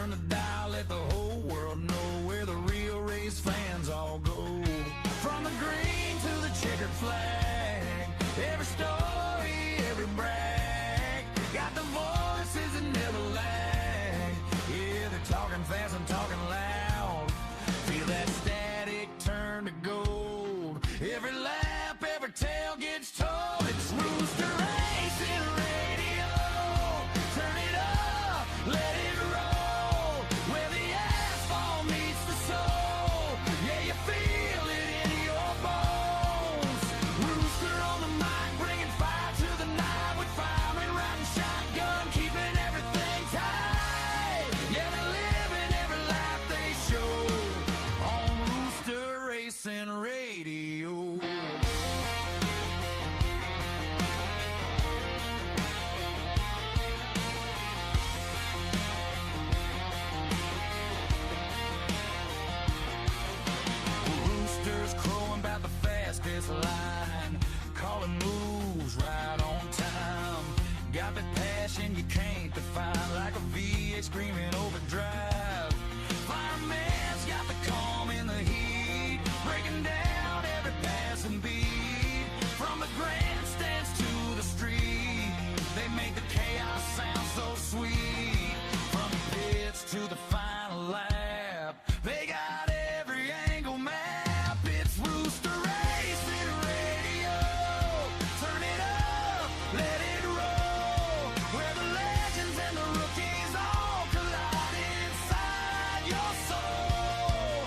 Turn the dial, let the whole world know where the real race fans all go. From the green to the checkered flag, every story, every brag, got the voices that never lag. Yeah, they're talking fast and talking loud. Feel that static turn to gold. Every lap, every tail gets told. It's Rooster Racing Radio. Turn it up, let it roll. Where the asphalt meets the soul. Yeah, you feel it in your bones. Rooster on the mic, bringing fire to the night with firemen riding shotgun, keeping everything tight. Yeah, they're living every life they show on Rooster Racing Radio. Roosters crowing about the fastest line, calling moves right on time. Got that passion you can't define, like a V8 screaming overdrive. Fireman's got the calm in the heat, breaking down every passing beat. From the grandstands to the street, they make the chaos sound so sweet. From the pits to the final lap, they got every angle map. It's Rooster Racing Radio. Turn it up, let it roll. Where the legends and the rookies all collide inside your soul.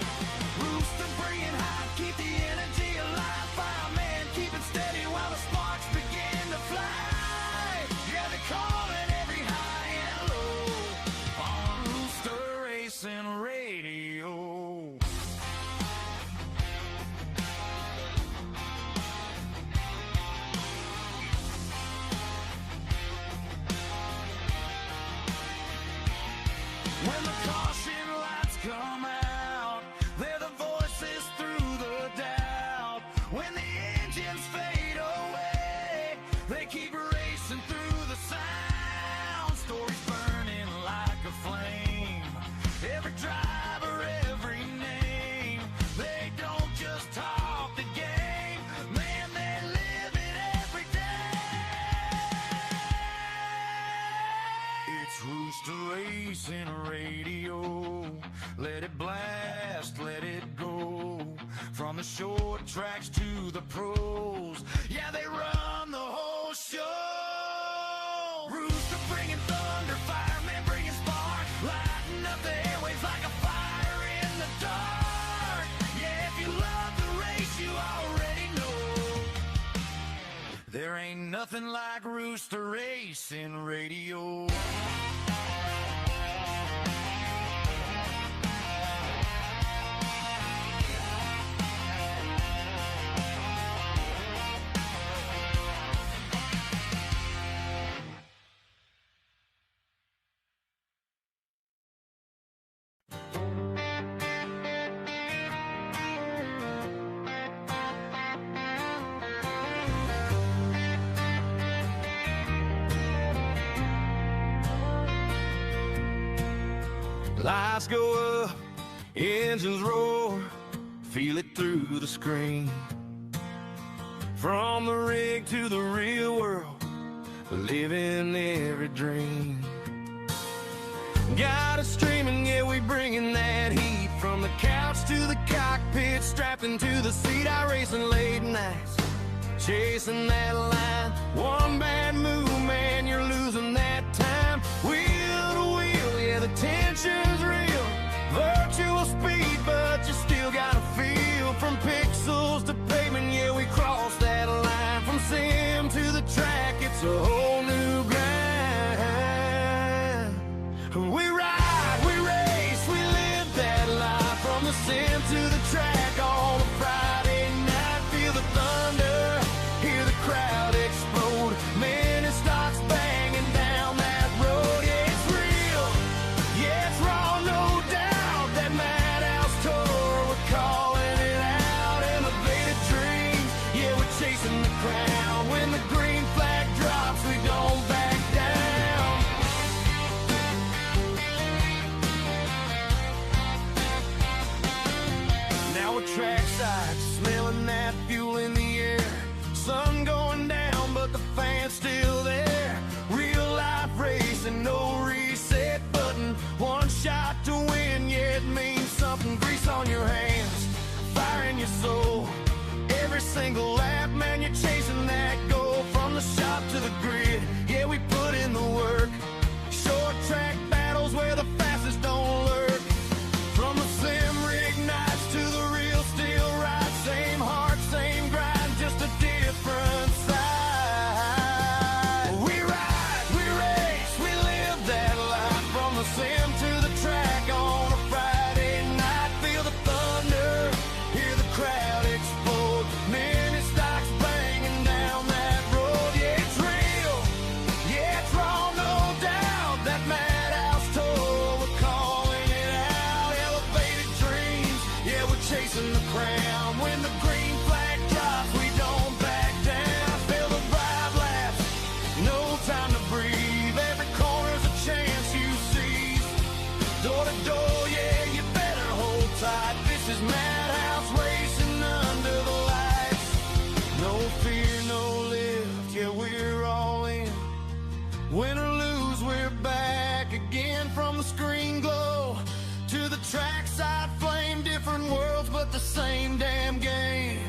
Rooster bringing hot, keep the energy alive. Fireman, keep it steady while the sparks begin to fly. Yeah, they're calling every high and low on Rooster Racing Radio. When the caution lights come out, they're the voices through the doubt. When the engines fade away, they keep racing through the sound. Stories burning like a flame, every driver, every name. They don't just talk the game, man, they live it every day. It's Rooster Racing Radio. Let it blast, let it go. From the short tracks to the pros, yeah, they run the whole show. Rooster bringing thunder, firemen bringing spark, lighting up the airwaves like a fire in the dark. Yeah, if you love the race, you already know there ain't nothing like Rooster Racing Radio. Lights go up, engines roar, feel it through the screen. From the rig to the real world, living every dream. Got us streaming, yeah, we bringing that heat. From the couch to the cockpit, strapped into the seat, Iracing late nights, chasing that line. One bad move, man, you're losing that time. Wheel to wheel, yeah, the tension's real. Virtual speed, but you still got a feel. From pixels to pavement, yeah, we cross that line. From sim to the track, it's a whole new grind. We ride, we race, we live that life. From the sim to the track on a Friday night. Feel the thunder, hear the crowd explode. Mini stocks banging down that road. Yeah, it's real, yeah, it's raw, no doubt. That Madhouse Tour, we're calling it out. Elevated dreams, yeah, we're chasing the crown. When the green flag drops, we don't back down. single lap, man, you're chasing that goal. From the shop to the grid, yeah, we put in the work. Short track battles where the fastest don't lurk. From the sim rig nights to the real steel ride, same heart, same grind, just a different side. We ride, we race, we live that life. From the sim to the track on a Friday night, feel the thunder, hear the crowd explode. Mini stocks banging down that road. Yeah, it's real, yeah, it's raw, no doubt. That Madhouse tour, we're calling it out. Elevated dreams, yeah, we're chasing the crown. When the green flag drops, we don't back down. Feel the vibe laps, no time to breathe. Every corner's a chance you seize. Door to door, yeah, you better hold tight. This is Madhouse racing under the lights. No fear, no lift, yeah, we're all in. Win or lose, we're back again. From the screen glow to the trackside flame, different worlds but the same damn game.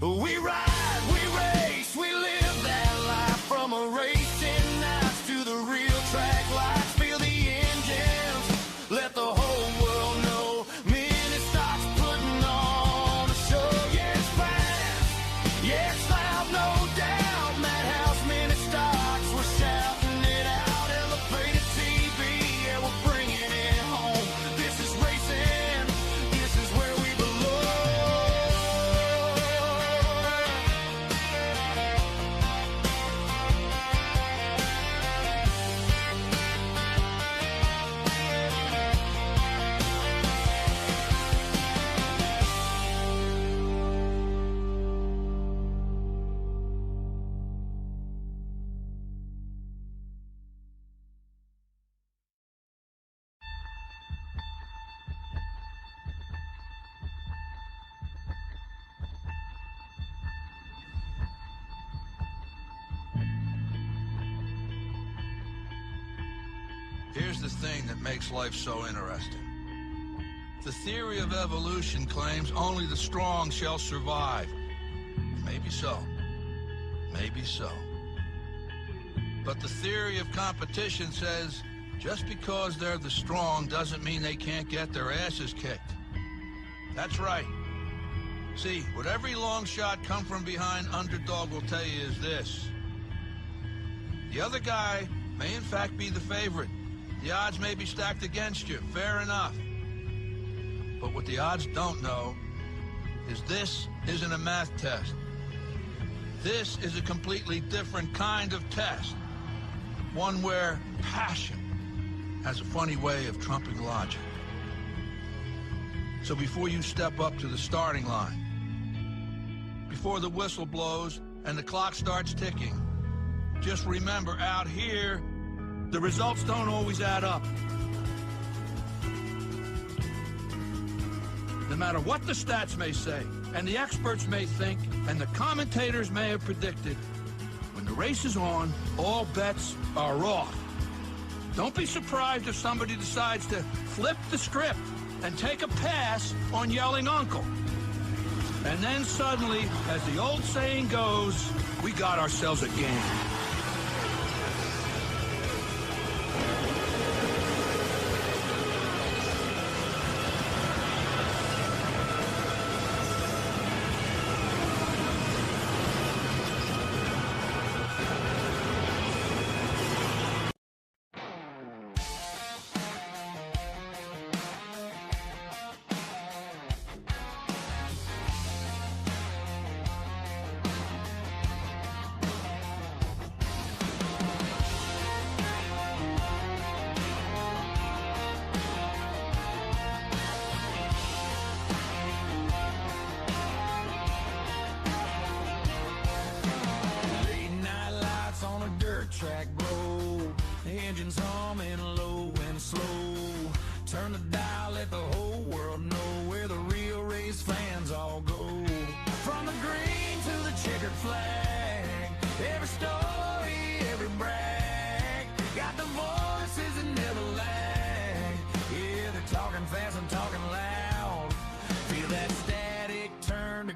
We ride, we race, we live that life. From a racing nights to the real track lights, feel the engines, let the whole world know. Mini stocks putting on a show. Yeah, it's fast, yeah, it's loud, no doubt. Madhouse Mini Stocks, we're shouting it out. Elevated TV, yeah, we're bringing it home. This is racing, this is where we belong. Here's the thing that makes life so interesting. The theory of evolution claims only the strong shall survive. Maybe so. Maybe so. But the theory of competition says just because they're the strong doesn't mean they can't get their asses kicked. That's right. See, what every long shot come from behind underdog will tell you is this. The other guy may in fact be the favorite. The odds may be stacked against you, fair enough. But what the odds don't know is this isn't a math test. This is a completely different kind of test. One where passion has a funny way of trumping logic. So before you step up to the starting line, before the whistle blows and the clock starts ticking, just remember, out here, the results don't always add up. No matter what the stats may say, and the experts may think, and the commentators may have predicted, when the race is on, all bets are off. Don't be surprised if somebody decides to flip the script and take a pass on yelling uncle. And then suddenly, as the old saying goes, we got ourselves a game. track blow, the engine's humming low and slow. Turn the dial, let the whole world know where the real race fans all go. From the green to the checkered flag, every story, every brag, got the voices that never lag. Yeah, they're talking fast and talking loud. Feel that static turn to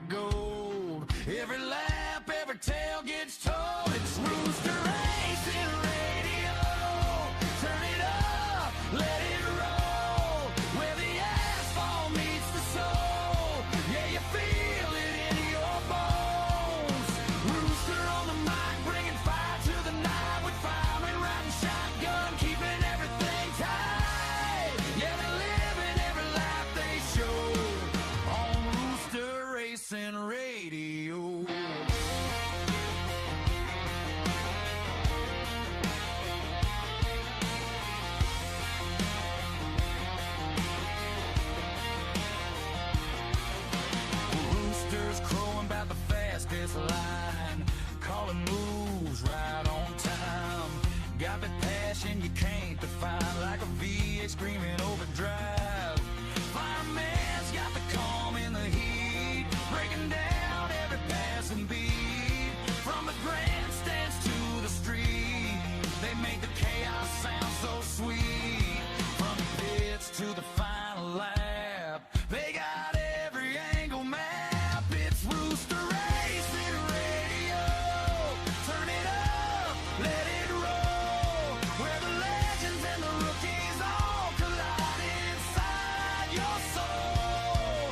screaming overdrive. Fireman's got the calm in the heat, breaking down every passing beat. From the grandstands to the street, they make the chaos sound so sweet. From the pits to the final lap, they got every angle map. It's Rooster Racing Radio. Turn it up, let it roll. Where the legends and the rookies all collide inside your soul.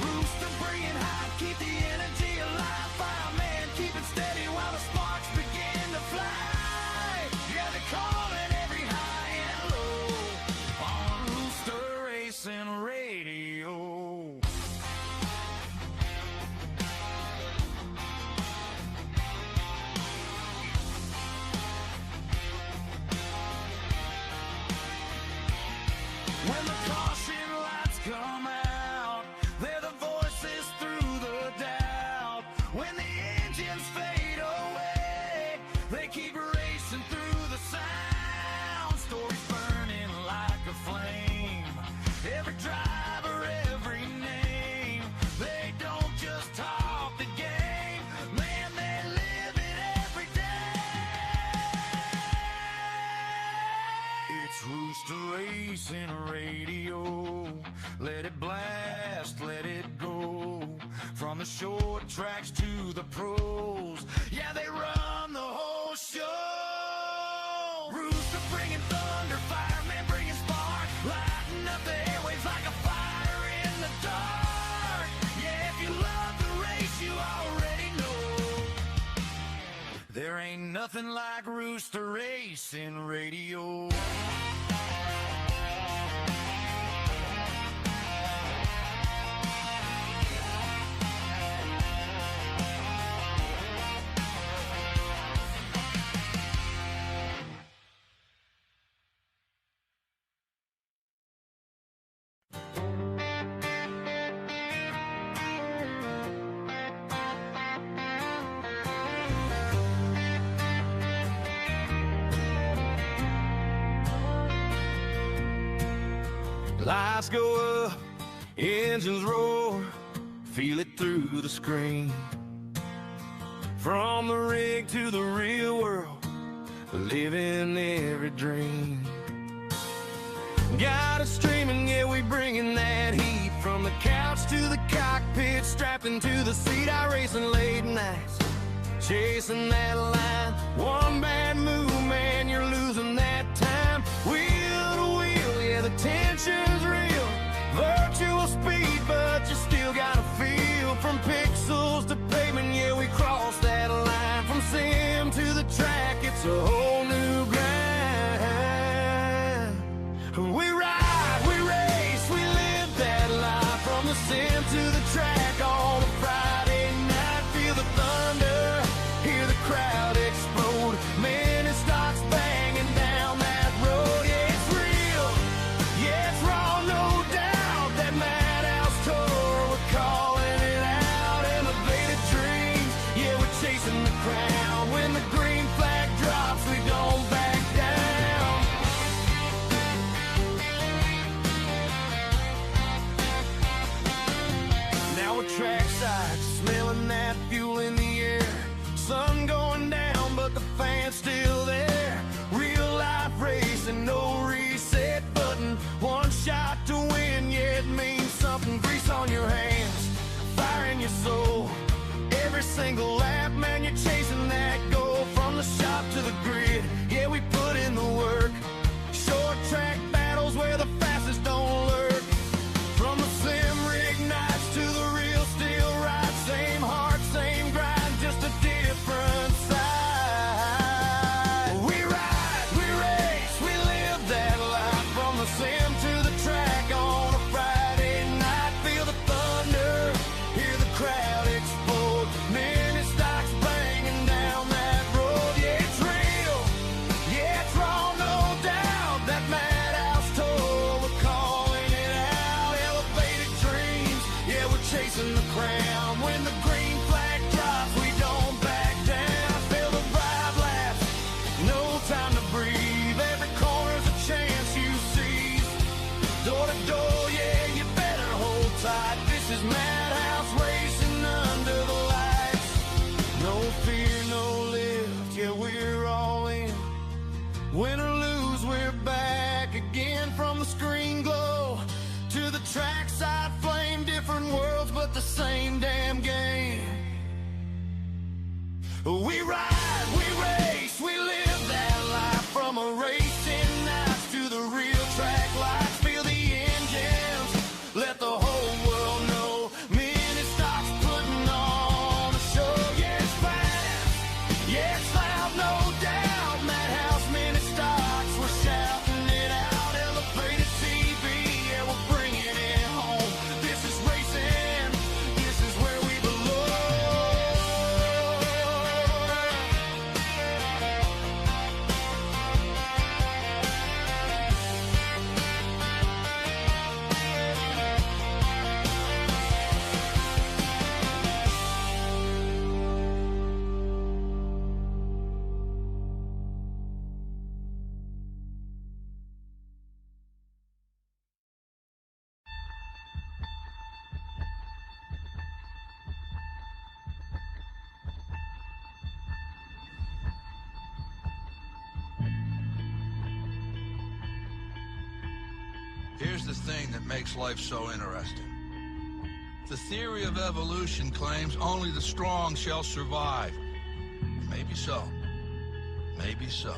Rooster bringing hype, keep the energy alive. Fireman, keep it steady while the sparks begin to fly. Yeah, they're calling every high and low on Rooster Racing Radio. When the caution lights come out, they're the voices through the doubt. When the engines fade away, they keep racing through the sound. Stories burning like a flame, every driver, every name. They don't just talk the game, man, they live it every day. It's Rooster Racing Radio. Let it blast, let it go. From the short tracks to the pros, yeah, they run the whole show. Rooster bringing thunder, fireman bringing spark, lighting up the airwaves like a fire in the dark. Yeah, if you love the race, you already know. There ain't nothing like Rooster Racing Radio. Lights go up, engines roar, feel it through the screen. From the rig to the real world, living every dream. Got it streaming, yeah, we bringing that heat. From the couch to the cockpit, strapped into the seat, Iracing late nights, chasing that line. One bad move, man, you're losing that time. Wheel to wheel, yeah, the tension's real. Virtual speed, but you still got a feel. From pixels to pavement, yeah, we cross that line. From sim to the track, it's a whole new grind. We ride, we race, we live that life. From the sim to the track on a Friday night. Feel the thunder, hear the crowd explode. Mini stocks banging down that road. Yeah, it's real, yeah, it's raw, no doubt. That Madhouse Tour, we're calling it out. Elevated dreams, yeah, we're chasing the crown. When the green flag drops, we don't back down. screen glow. To the trackside flame, different worlds, but the same damn game. We ride, we race, we live that life. From a racing nights to the real track lights. Feel the engines, let the whole world know. Mini Stock's putting on a show. Yeah, it's fast, yeah, it's loud, no doubt. Madhouse Mini Stocks, we're shouting it out. Elevated TV, yeah, we're bringing it home. This is racing, this is where we belong. Here's the thing that makes life so interesting. The theory of evolution claims only the strong shall survive. Maybe so. Maybe so.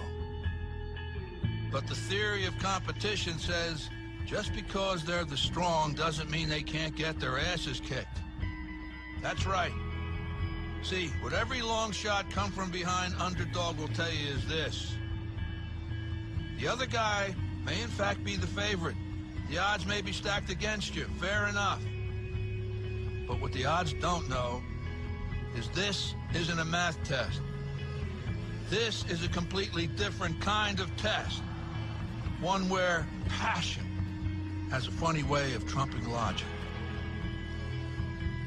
But the theory of competition says just because they're the strong doesn't mean they can't get their asses kicked. That's right. See, what every long shot come from behind underdog will tell you is this. The other guy may in fact be the favorite. The odds may be stacked against you, fair enough. But what the odds don't know is this isn't a math test. This is a completely different kind of test. One where passion has a funny way of trumping logic.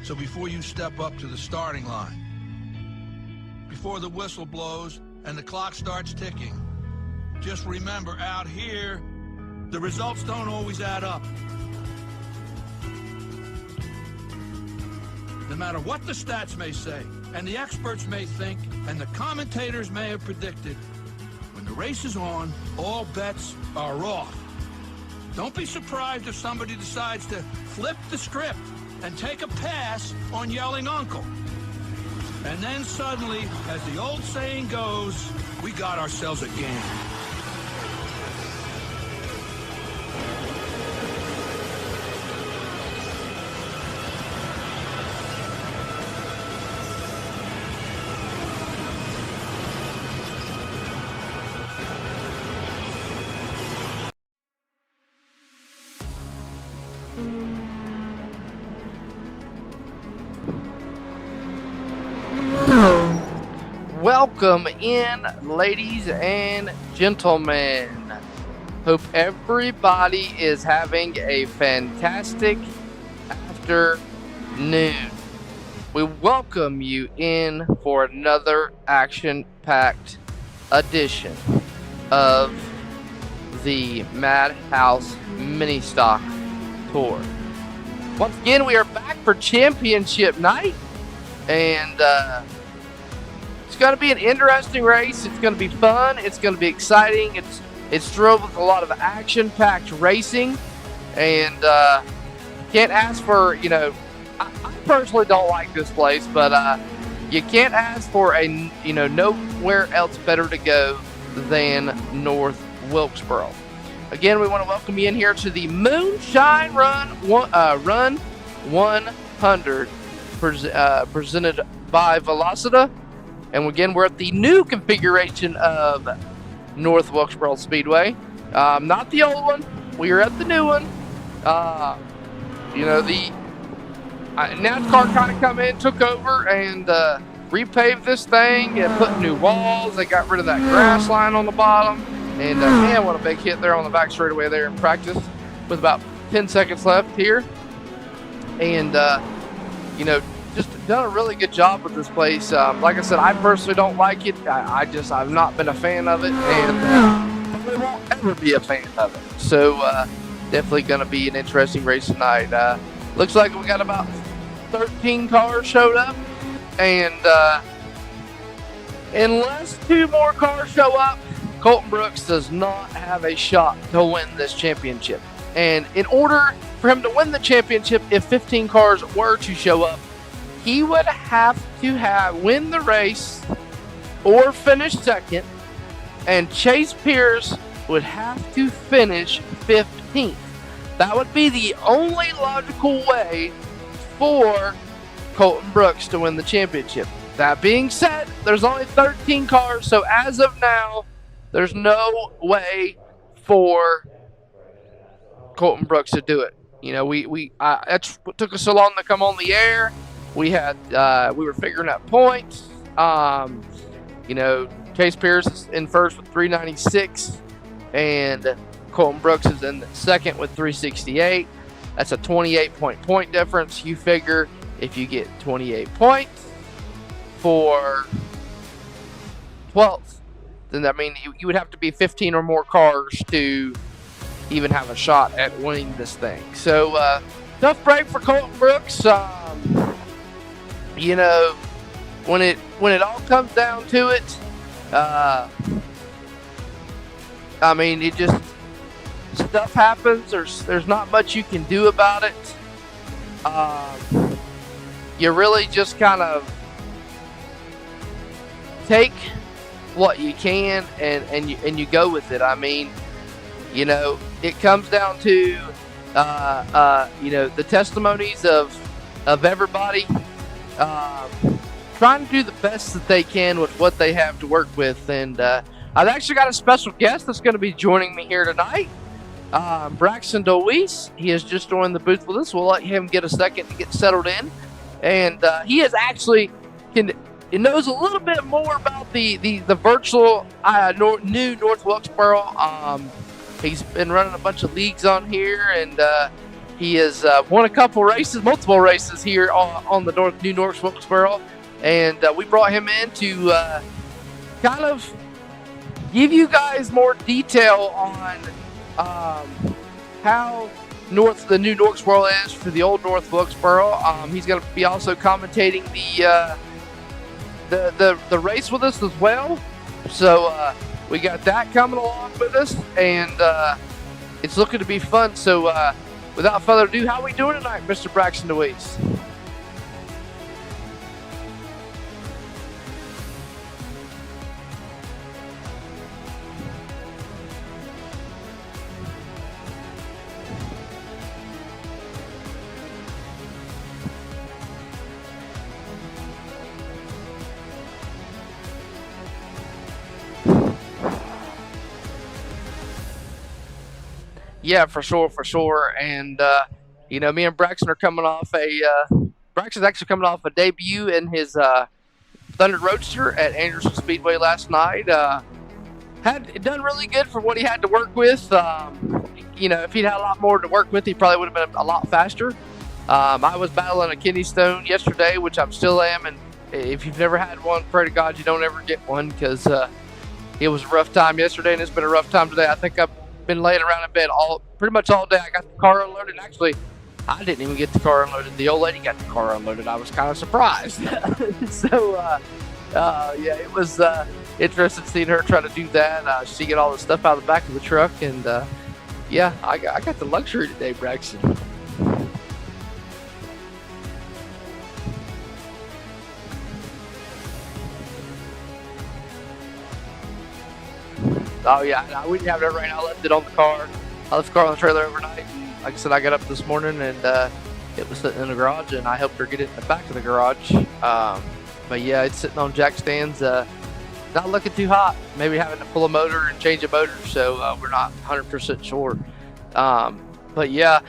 So before you step up to the starting line, before the whistle blows and the clock starts ticking, just remember out here, the results don't always add up. No matter what the stats may say, and the experts may think, and the commentators may have predicted, when the race is on, all bets are off. Don't be surprised if somebody decides to flip the script and take a pass on yelling uncle. And then suddenly, as the old saying goes, we got ourselves a game. Welcome in, ladies and gentlemen. Hope everybody is having a fantastic afternoon. We welcome you in for another action-packed edition of the Madhouse Mini Stock Tour. Once again, we are back for championship night, and it's going to be an interesting race. It's going to be fun. It's going to be exciting. It's drove with a lot of action-packed racing, and can't ask for, I personally don't like this place, but you can't ask for nowhere else better to go than North Wilkesboro. Again, we want to welcome you in here to the Moonshine Run 100 presented by Velocita. And again, we're at the new configuration of North Wilkesboro Speedway. Not the old one. We are at the new one. The NASCAR kind of come in, took over, and repaved this thing and put new walls. They got rid of that grass line on the bottom. And man, what a big hit there on the back straightaway there in practice with about 10 seconds left here. And, just done a really good job with this place. Like I said, I personally don't like it. I've not been a fan of it, and probably won't ever be a fan of it. So definitely going to be an interesting race tonight. Looks like we got about 13 cars showed up, and unless 2 more cars show up, Colton Brooks does not have a shot to win this championship. And in order for him to win the championship, if 15 cars were to show up, he would have to win the race or finish second, and Chase Pierce would have to finish 15th. That would be the only logical way for Colton Brooks to win the championship. That being said, there's only 13 cars, so as of now, there's no way for Colton Brooks to do it. You know, that's what took us so long to come on the air. We were figuring out points. You know, Chase Pierce is in first with 396, and Colton Brooks is in second with 368. That's a 28-point difference. You figure if you get 28 points for 12th, then that means you would have to be 15 or more cars to even have a shot at winning this thing. So, tough break for Colton Brooks. You know, when it all comes down to it, I mean, it just, stuff happens. There's not much you can do about it. You really just kind of take what you can and you go with it. I mean, you know, it comes down to you know, the testimonies of everybody trying to do the best that they can with what they have to work with. And I've actually got a special guest that's going to be joining me here tonight. Braxton DeWeese. He has just joined the booth with us. We'll let him get a second to get settled in. And he is actually he knows a little bit more about the virtual new North Wilkesboro. He's been running a bunch of leagues on here, and he has won a couple races, multiple races here on the new North Wilkesboro. And we brought him in to kind of give you guys more detail on how the new Wilkesboro is for the old North Wilkesboro. He's going to be also commentating the race with us as well. So we got that coming along with us, and it's looking to be fun. So without further ado, how are we doing tonight, Mr. Braxton DeWeese? Yeah, for sure. And, you know, me and Braxton are coming off Braxton's actually coming off a debut in his Thunder Roadster at Anderson Speedway last night. Had done really good for what he had to work with. You know, if he'd had a lot more to work with, he probably would have been a lot faster. I was battling a kidney stone yesterday, which I still am. And if you've never had one, pray to God you don't ever get one, because it was a rough time yesterday, and it's been a rough time today. I think I've been laying around in bed pretty much all day. I got the car unloaded. Actually, I didn't even get the car unloaded. The old lady got the car unloaded. I was kind of surprised. So, yeah, it was interesting seeing her try to do that. She get all the stuff out of the back of the truck, and yeah, I got the luxury today, Braxton. Oh yeah, we didn't have that rain. I left it on the car. I left the car on the trailer overnight. And like I said, I got up this morning and it was sitting in the garage, and I helped her get it in the back of the garage. But yeah, it's sitting on jack stands. Not looking too hot. Maybe having to pull a motor and change a motor, so we're not 100% sure. But yeah,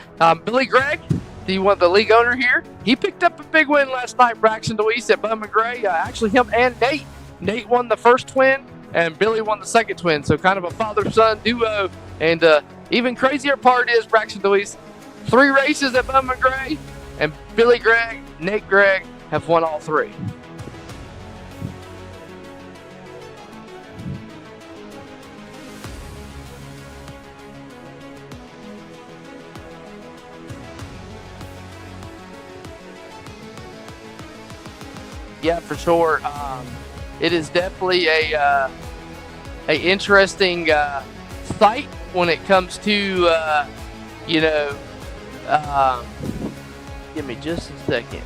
Billy Gregg, the league owner here, he picked up a big win last night. Braxton DeWeese at Bum and Gray. Actually, him and Nate. Nate won the first twin, and Billy won the second twin. So kind of a father-son duo. And even crazier part is Braxton DeWeese, 3 races at Bum and Gray, and Billy Gregg, Nate Gregg have won all 3. Yeah, for sure. It is definitely a interesting site when it comes to You know, um, give me just a second.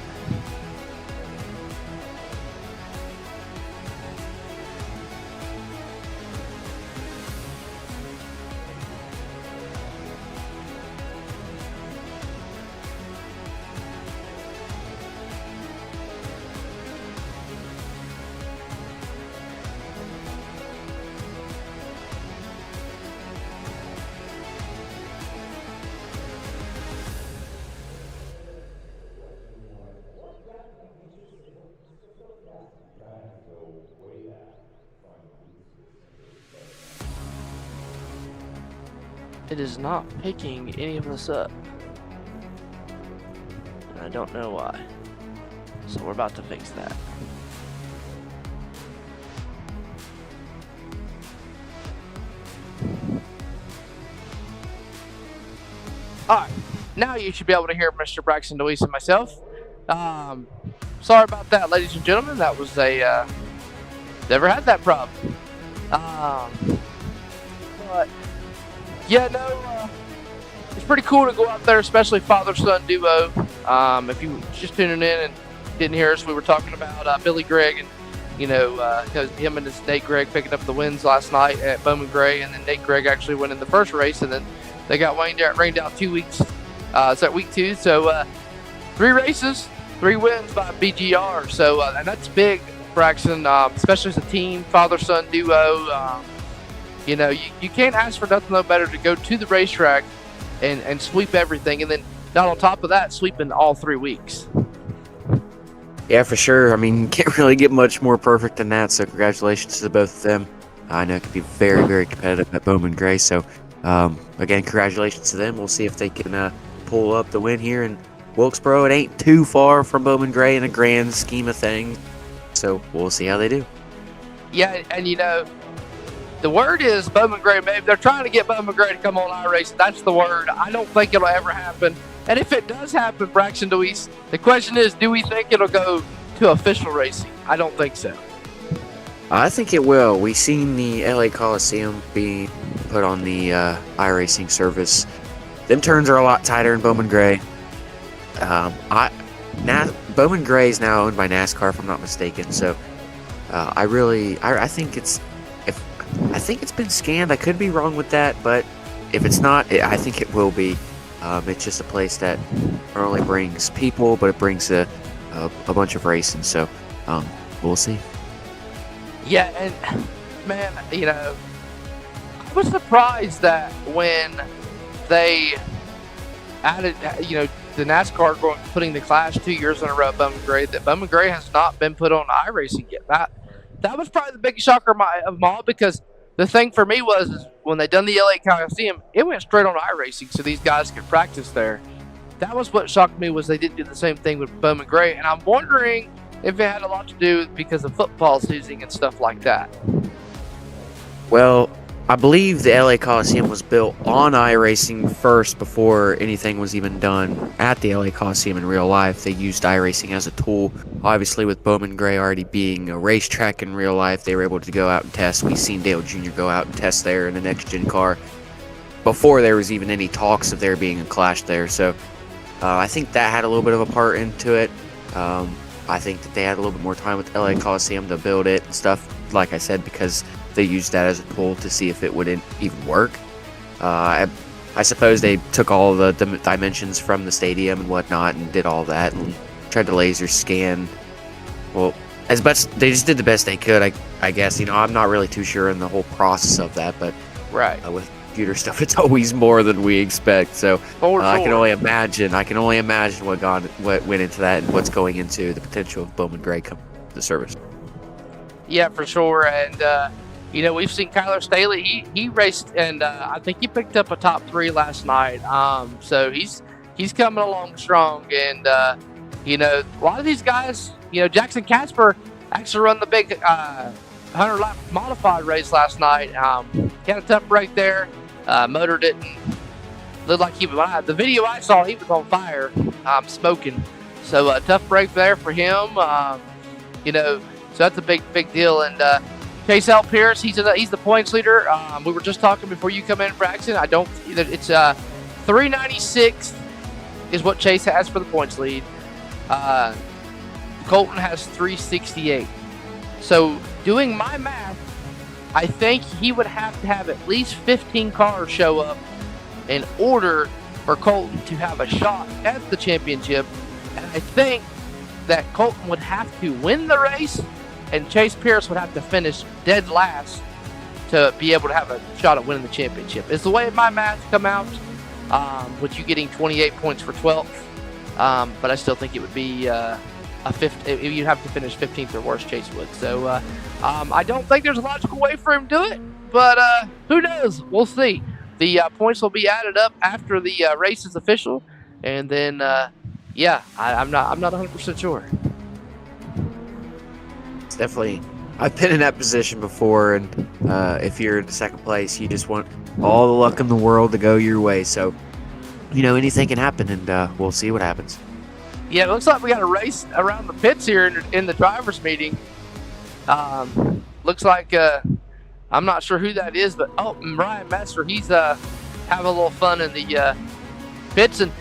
It is not picking any of this up. And I don't know why. So we're about to fix that. Alright, now you should be able to hear Mr. Braxton Deweese and myself. Sorry about that, ladies and gentlemen. That was a, never had that problem. But, yeah, no, it's pretty cool to go out there, especially father-son duo. If you were just tuning in and didn't hear us, we were talking about Billy Gregg and, because him and his Nate Gregg picking up the wins last night at Bowman Gray, and then Nate Gregg actually winning the first race, and then they got rained out 2 weeks. It's at week 2, so 3 races, 3 wins by BGR. So and that's big, Braxton, especially as a team, father-son duo. You can't ask for nothing no better to go to the racetrack and sweep everything, and then not on top of that, sweeping all 3 weeks. Yeah, for sure. I mean, can't really get much more perfect than that, so congratulations to both of them. I know it could be very, very competitive at Bowman Gray, so again, congratulations to them. We'll see if they can pull up the win here in Wilkesboro. It ain't too far from Bowman Gray in the grand scheme of things, so we'll see how they do. Yeah, and the word is Bowman Gray. Maybe they're trying to get Bowman Gray to come on iRacing. That's the word. I don't think it'll ever happen. And if it does happen, Braxton Deweese, the question is, do we think it'll go to official racing? I don't think so. I think it will. We've seen the LA Coliseum being put on the iRacing service. Them turns are a lot tighter in Bowman Gray. Bowman Gray is now owned by NASCAR, if I'm not mistaken. So I think it's been scanned. I could be wrong with that, but if it's not, I think it will be. It's just a place that not only brings people, but it brings a bunch of racing. So we'll see. Yeah, and man, I was surprised that when they added, the NASCAR putting the Clash 2 years in a row at Bowman Gray, that Bowman Gray has not been put on iRacing yet. That was probably the biggest shocker of them all, because the thing for me was when they done the LA Coliseum, it went straight on iRacing so these guys could practice there. That was what shocked me, was they didn't do the same thing with Bowman Gray, and I'm wondering if it had a lot to do because of football season and stuff like that. Well, I believe the LA Coliseum was built on iRacing first before anything was even done at the LA Coliseum in real life. They used iRacing as a tool. Obviously, with Bowman Gray already being a racetrack in real life, they were able to go out and test. We've seen Dale Jr. go out and test there in the next-gen car before there was even any talks of there being a Clash there. So I think that had a little bit of a part into it. I think that they had a little bit more time with LA Coliseum to build it and stuff, like I said, because they used that as a tool to see if it would even work. I suppose they took all the dimensions from the stadium and whatnot and did all that and tried to laser scan. Well, they just did the best they could, I guess. I'm not really too sure in the whole process of that, but right, with computer stuff, it's always more than we expect. So I can only imagine. What went into that and what's going into the potential of Bowman Gray coming to the service. Yeah, for sure. And we've seen Kyler Staley. He raced, and I think he picked up a top 3 last night. So he's coming along strong. And a lot of these guys, Jackson Casper actually run the big 100-lap modified race last night. He had a tough break there. Motor didn't look like he was. The video I saw, he was on fire, smoking. So a tough break there for him. So that's a big deal. And Chase L. Pierce, he's the points leader. We were just talking before you come in, Braxton. I don't. It's 396 is what Chase has for the points lead. Colton has 368. So doing my math, I think he would have to have at least 15 cars show up in order for Colton to have a shot at the championship. And I think that Colton would have to win the race and Chase Pierce would have to finish dead last to be able to have a shot at winning the championship. It's the way my math come out, with you getting 28 points for 12th. But I still think it would be a fifth. You'd have to finish 15th or worse. Chase would. So I don't think there's a logical way for him to do it. But who knows? We'll see. The points will be added up after the race is official, and then I'm not 100% sure. It's definitely. I've been in that position before, and if you're in second place, you just want all the luck in the world to go your way. So, anything can happen, and we'll see what happens. Yeah, it looks like we got a race around the pits here in the drivers' meeting. Looks like I'm not sure who that is, but Ryan Messer, he's having a little fun in the pits. And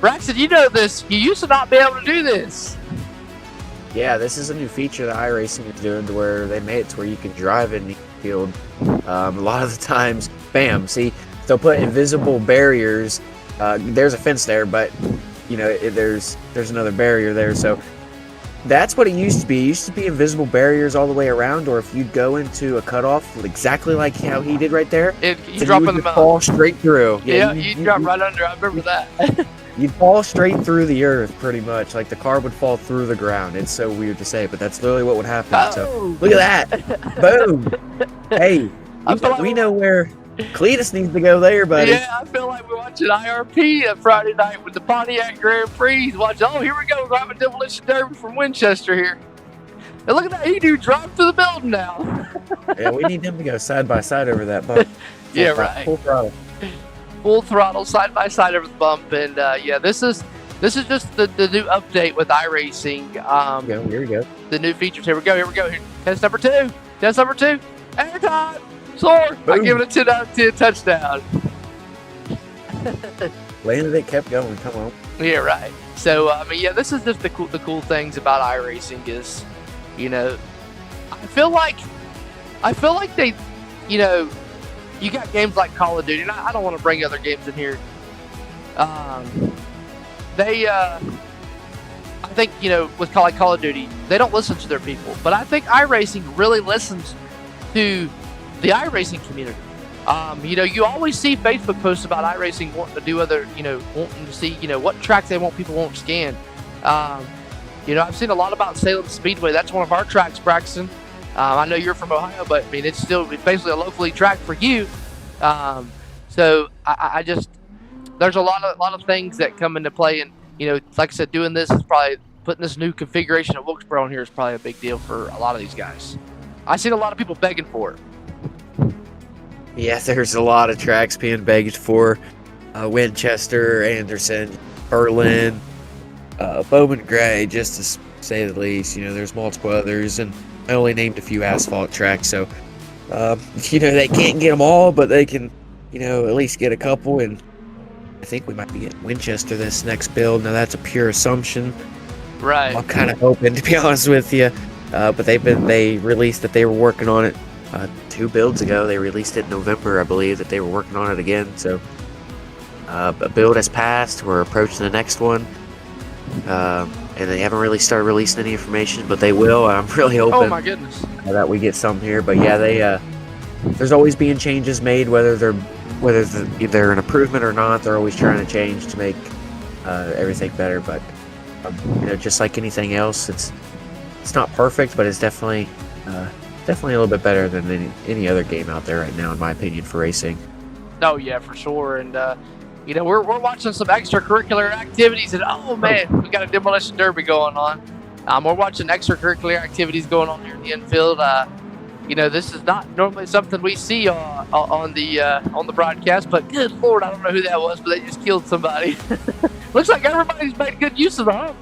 Braxton, you know this. You used to not be able to do this. Yeah, this is a new feature that iRacing is doing, to where they made it to where you can drive in the field. A lot of the times, bam, see, they'll put invisible barriers. There's a fence there, but there's another barrier there. So that's what it used to be. It used to be invisible barriers all the way around, or if you'd go into a cutoff exactly like how he did right there, you drop in the mud, fall straight through. Yeah, you drop right under. I remember that. You'd fall straight through the earth, pretty much. Like the car would fall through the ground. It's so weird to say, but that's literally what would happen. Oh. So look at that. Boom. Hey, we know where Cletus needs to go there, buddy. Yeah, I feel like we're watching IRP Friday night with the Pontiac Grand Prix. Watching, here we go. We're having a demolition derby from Winchester here. And look at that. He do drive through the building now. Yeah, we need him to go side by side over that bump. Yeah, right. Full throttle. Full throttle, side by side over the bump, and this is just the new update with iRacing. Here we go. The new features. Here we go. Test number 2. Airtime. Soar. I give it a 10 out of 10 touchdown. Landed it, kept going. Come on. Yeah, right. So this is just the cool things about iRacing is, I feel like they, you got games like Call of Duty, and I don't want to bring other games in here. I think, with Call of Duty, they don't listen to their people. But I think iRacing really listens to the iRacing community. You always see Facebook posts about iRacing wanting to do other, wanting to see, what tracks they want people won't scan. I've seen a lot about Salem Speedway. That's one of our tracks, Braxton. I know you're from Ohio, but it's basically a locally track for you. So I just, there's a lot of things that come into play, and like I said, doing this is probably putting this new configuration of Wilkesboro in here is probably a big deal for a lot of these guys. I've seen a lot of people begging for it. Yeah, there's a lot of tracks being begged for. Winchester, Anderson, Berlin, Bowman Gray, just to say the least. There's multiple others, and I only named a few asphalt tracks, so they can't get them all, but they can, at least get a couple. And I think we might be getting Winchester this next build. Now that's a pure assumption. Right. I'm kind of hoping, to be honest with you, but they released that they were working on it 2 builds ago. They released it in November, I believe, that they were working on it again. So a build has passed. We're approaching the next one. And they haven't really started releasing any information, but they will. I'm really hoping Oh my goodness. that we get some here. But yeah, there's always being changes made, whether they're an improvement or not. They're always trying to change to make everything better. But just like anything else, it's not perfect, but it's definitely a little bit better than any other game out there right now, in my opinion, for racing. Oh yeah, for sure. And we're watching some extracurricular activities, and oh man, we got a demolition derby going on. We're watching extracurricular activities going on here in the infield. This is not normally something we see on the broadcast, but good Lord, I don't know who that was, but they just killed somebody. Looks like everybody's made good use of the hump.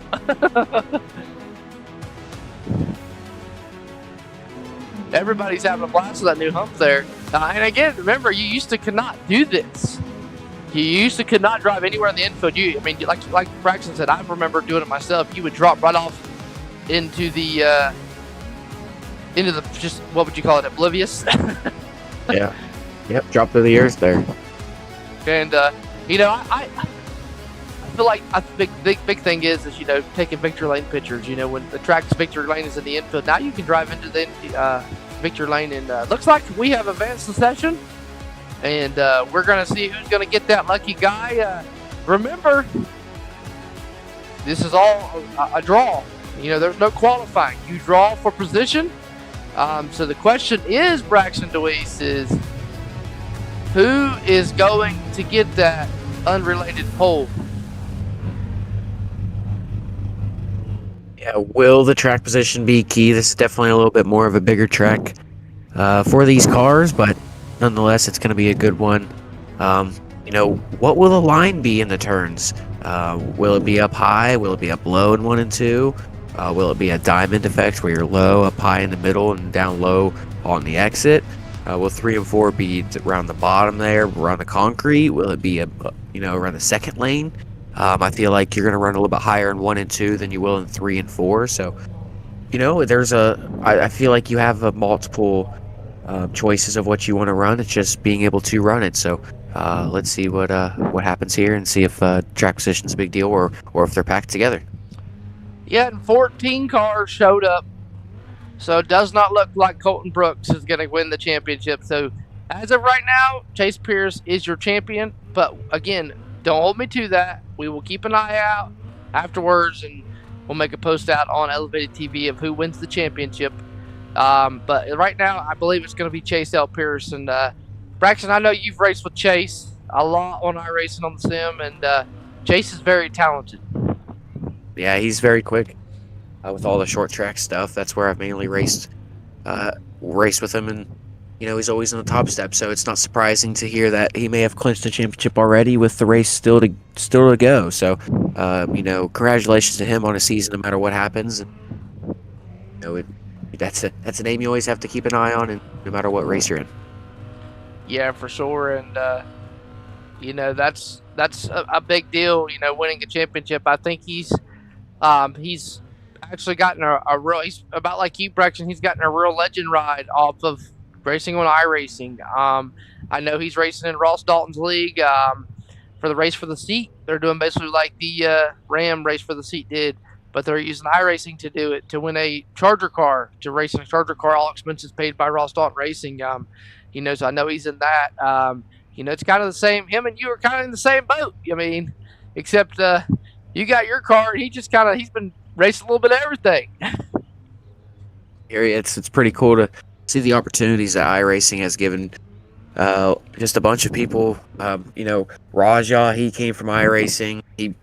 Everybody's having a blast with that new hump there. And again, remember, you used to cannot do this. You used to could not drive anywhere in the infield. Like Braxton said, I remember doing it myself. You would drop right off into the just, what would you call it, oblivious? Yeah. Yep. Drop to the earth there. And I feel like a big thing is taking victory lane pictures. When the track's victory lane is in the infield, now you can drive into the victory lane, and looks like we have advanced the session, and we're gonna see who's gonna get that lucky guy. Remember, this is all a draw. There's no qualifying. You draw for position. So the question is, Braxton DeWeese, is who is going to get that unrelated pole? Yeah, will the track position be key? This is definitely a little bit more of a bigger track for these cars, but nonetheless, it's going to be a good one. What will the line be in the turns? Will it be up high? Will it be up low in 1 and 2? Will it be a diamond effect where you're low, up high in the middle, and down low on the exit? Will 3 and 4 be around the bottom there, around the concrete? Will it be around the second lane? I feel like you're going to run a little bit higher in 1 and 2 than you will in 3 and 4. So, I feel like you have multiple choices of what you want to run. It's just being able to run it. So, let's see what happens here and see if track position is a big deal or if they're packed together. Yeah, and 14 cars showed up. So it does not look like Colton Brooks is going to win the championship. So as of right now, Chase Pierce is your champion. But again, don't hold me to that. We will keep an eye out afterwards, and we'll make a post out on Elevated TV of who wins the championship. But right now, I believe it's going to be Chase L. Pierce. And Braxton, I know you've raced with Chase a lot on Iracing on the sim, and Chase is very talented. Yeah, he's very quick. With all the short track stuff, that's where I've mainly raced with him, and he's always in the top step. So it's not surprising to hear that he may have clinched the championship already with the race still to go. So, congratulations to him on a season, no matter what happens. And, that's a name you always have to keep an eye on, and no matter what race you're in. Yeah, for sure, and that's a big deal. Winning a championship. I think he's actually gotten a real, he's about like you, Braxton, he's gotten a real legend ride off of racing on Iracing. I know he's racing in Ross Dalton's league for the race for the seat. They're doing basically like the Ram race for the seat did, but they're using Iracing to do it, to win a Charger car, to race in a Charger car, all expenses paid by Ross Dalton Racing. So I know he's in that. It's kind of the same, him and you are kind of in the same boat. Except you got your car, and he's been racing a little bit of everything. It's pretty cool to see the opportunities that iRacing has given just a bunch of people. Raja, he came from iRacing. He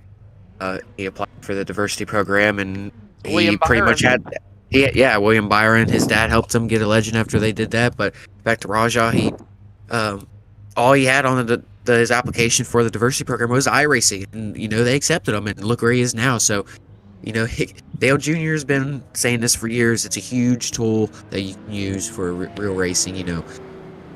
applied for the diversity program, and he pretty much had William Byron. His dad helped him get a legend after they did that. But back to Raja, he all he had on his application for the diversity program was iRacing, and they accepted him, and look where he is now. So Dale Jr. has been saying this for years. It's a huge tool that you can use for real racing.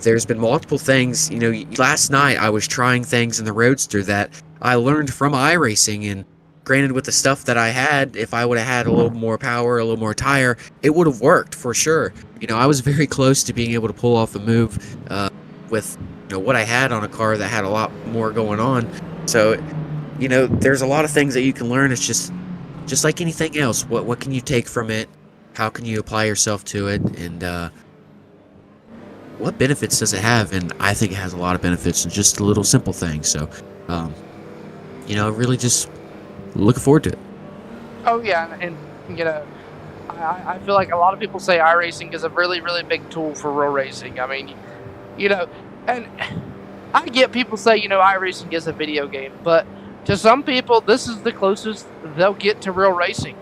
There's been multiple things. Last night I was trying things in the Roadster that I learned from iRacing, and granted, with the stuff that I had, if I would have had a little more power, a little more tire, it would have worked for sure. I was very close to being able to pull off a move with what I had on a car that had a lot more going on. So there's a lot of things that you can learn. It's just like anything else. What can you take from it? How can you apply yourself to it? And what benefits does it have? And I think it has a lot of benefits, and just a little simple things. So really just looking forward to it. Oh yeah, and I feel like a lot of people say iRacing is a really, really big tool for real racing. And I get people say, iRacing is a video game, but to some people, this is the closest they'll get to real racing.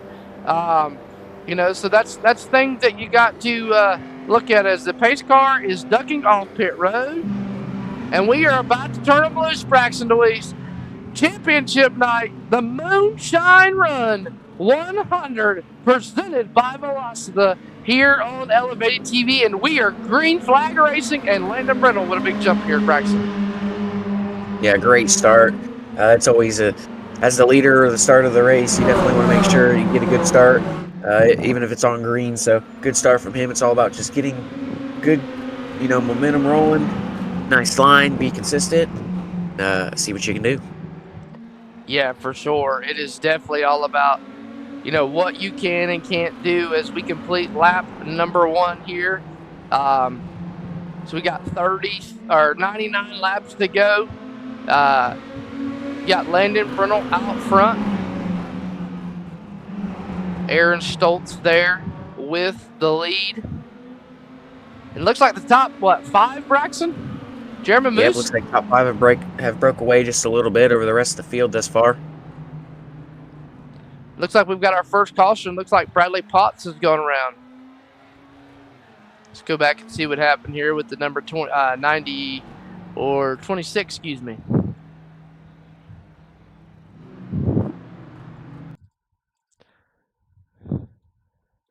So that's things that you got to look at, as the pace car is ducking off pit road, and we are about to turn them loose, Braxton DeWeese. Championship night, the Moonshine Run 100, presented by Velocita here on Elevated TV, and we are green flag racing, and Landon Brindle with a big jump here, Braxton. Yeah, great start. It's always as the leader or the start of the race, you definitely want to make sure you get a good start, even if it's on green. So good start from him. It's all about just getting good, momentum rolling. Nice line, be consistent. See what you can do. Yeah, for sure. It is definitely all about, what you can and can't do as we complete lap number 1 here. So we got 99 laps to go. Got Landon Brennell out front. Aaron Stoltz there with the lead. It looks like the top, 5, Braxton? Jeremy Moose? Yeah, it looks like top 5 have broke away just a little bit over the rest of the field thus far. Looks like we've got our first caution. Looks like Bradley Potts is going around. Let's go back and see what happened here with the number 90 or 26, excuse me.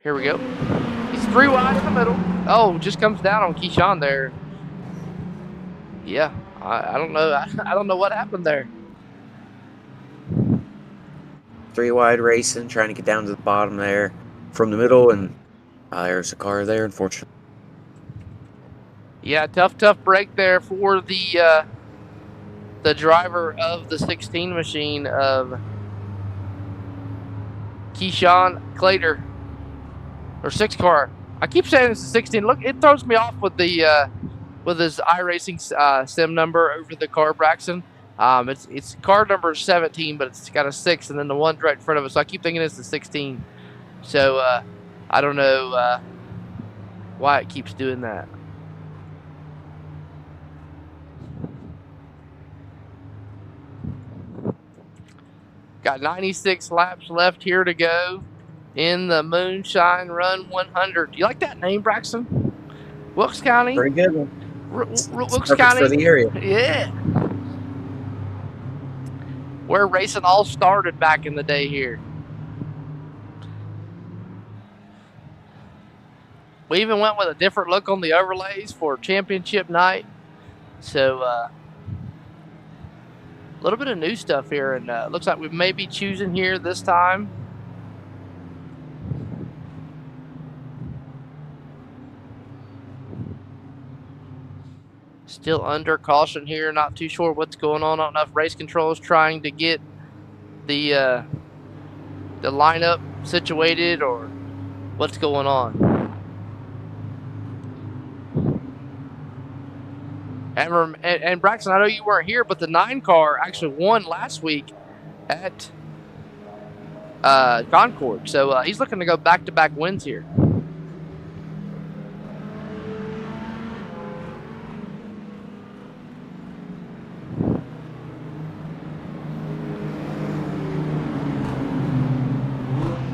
Here we go. He's 3 wide in the middle. Oh, just comes down on Keyshawn there. Yeah, I don't know. I don't know what happened there. 3 wide racing, trying to get down to the bottom there from the middle, and there's a car there, unfortunately. Yeah, tough break there for the driver of the 16 machine of Keyshawn Clater. Or 6 car. I keep saying it's a 16. Look, it throws me off with the with his iRacing sim number over the car, Braxton. It's car number 17, but it's got a 6 and then the one right in front of it. So I keep thinking it's the 16. So I don't know why it keeps doing that. Got 96 laps left here to go in the Moonshine Run 100. Do you like that name, Braxton? Wilkes County? Very good one. Wilkes County? For the area. Yeah. Where racing all started back in the day here. We even went with a different look on the overlays for championship night. So, a little bit of new stuff here, and looks like we may be choosing here this time. Still under caution here, not too sure what's going on. I don't know if race control is trying to get the lineup situated or what's going on. And Braxton, I know you weren't here, but the 9 car actually won last week at Concord. So he's looking to go back-to-back wins here.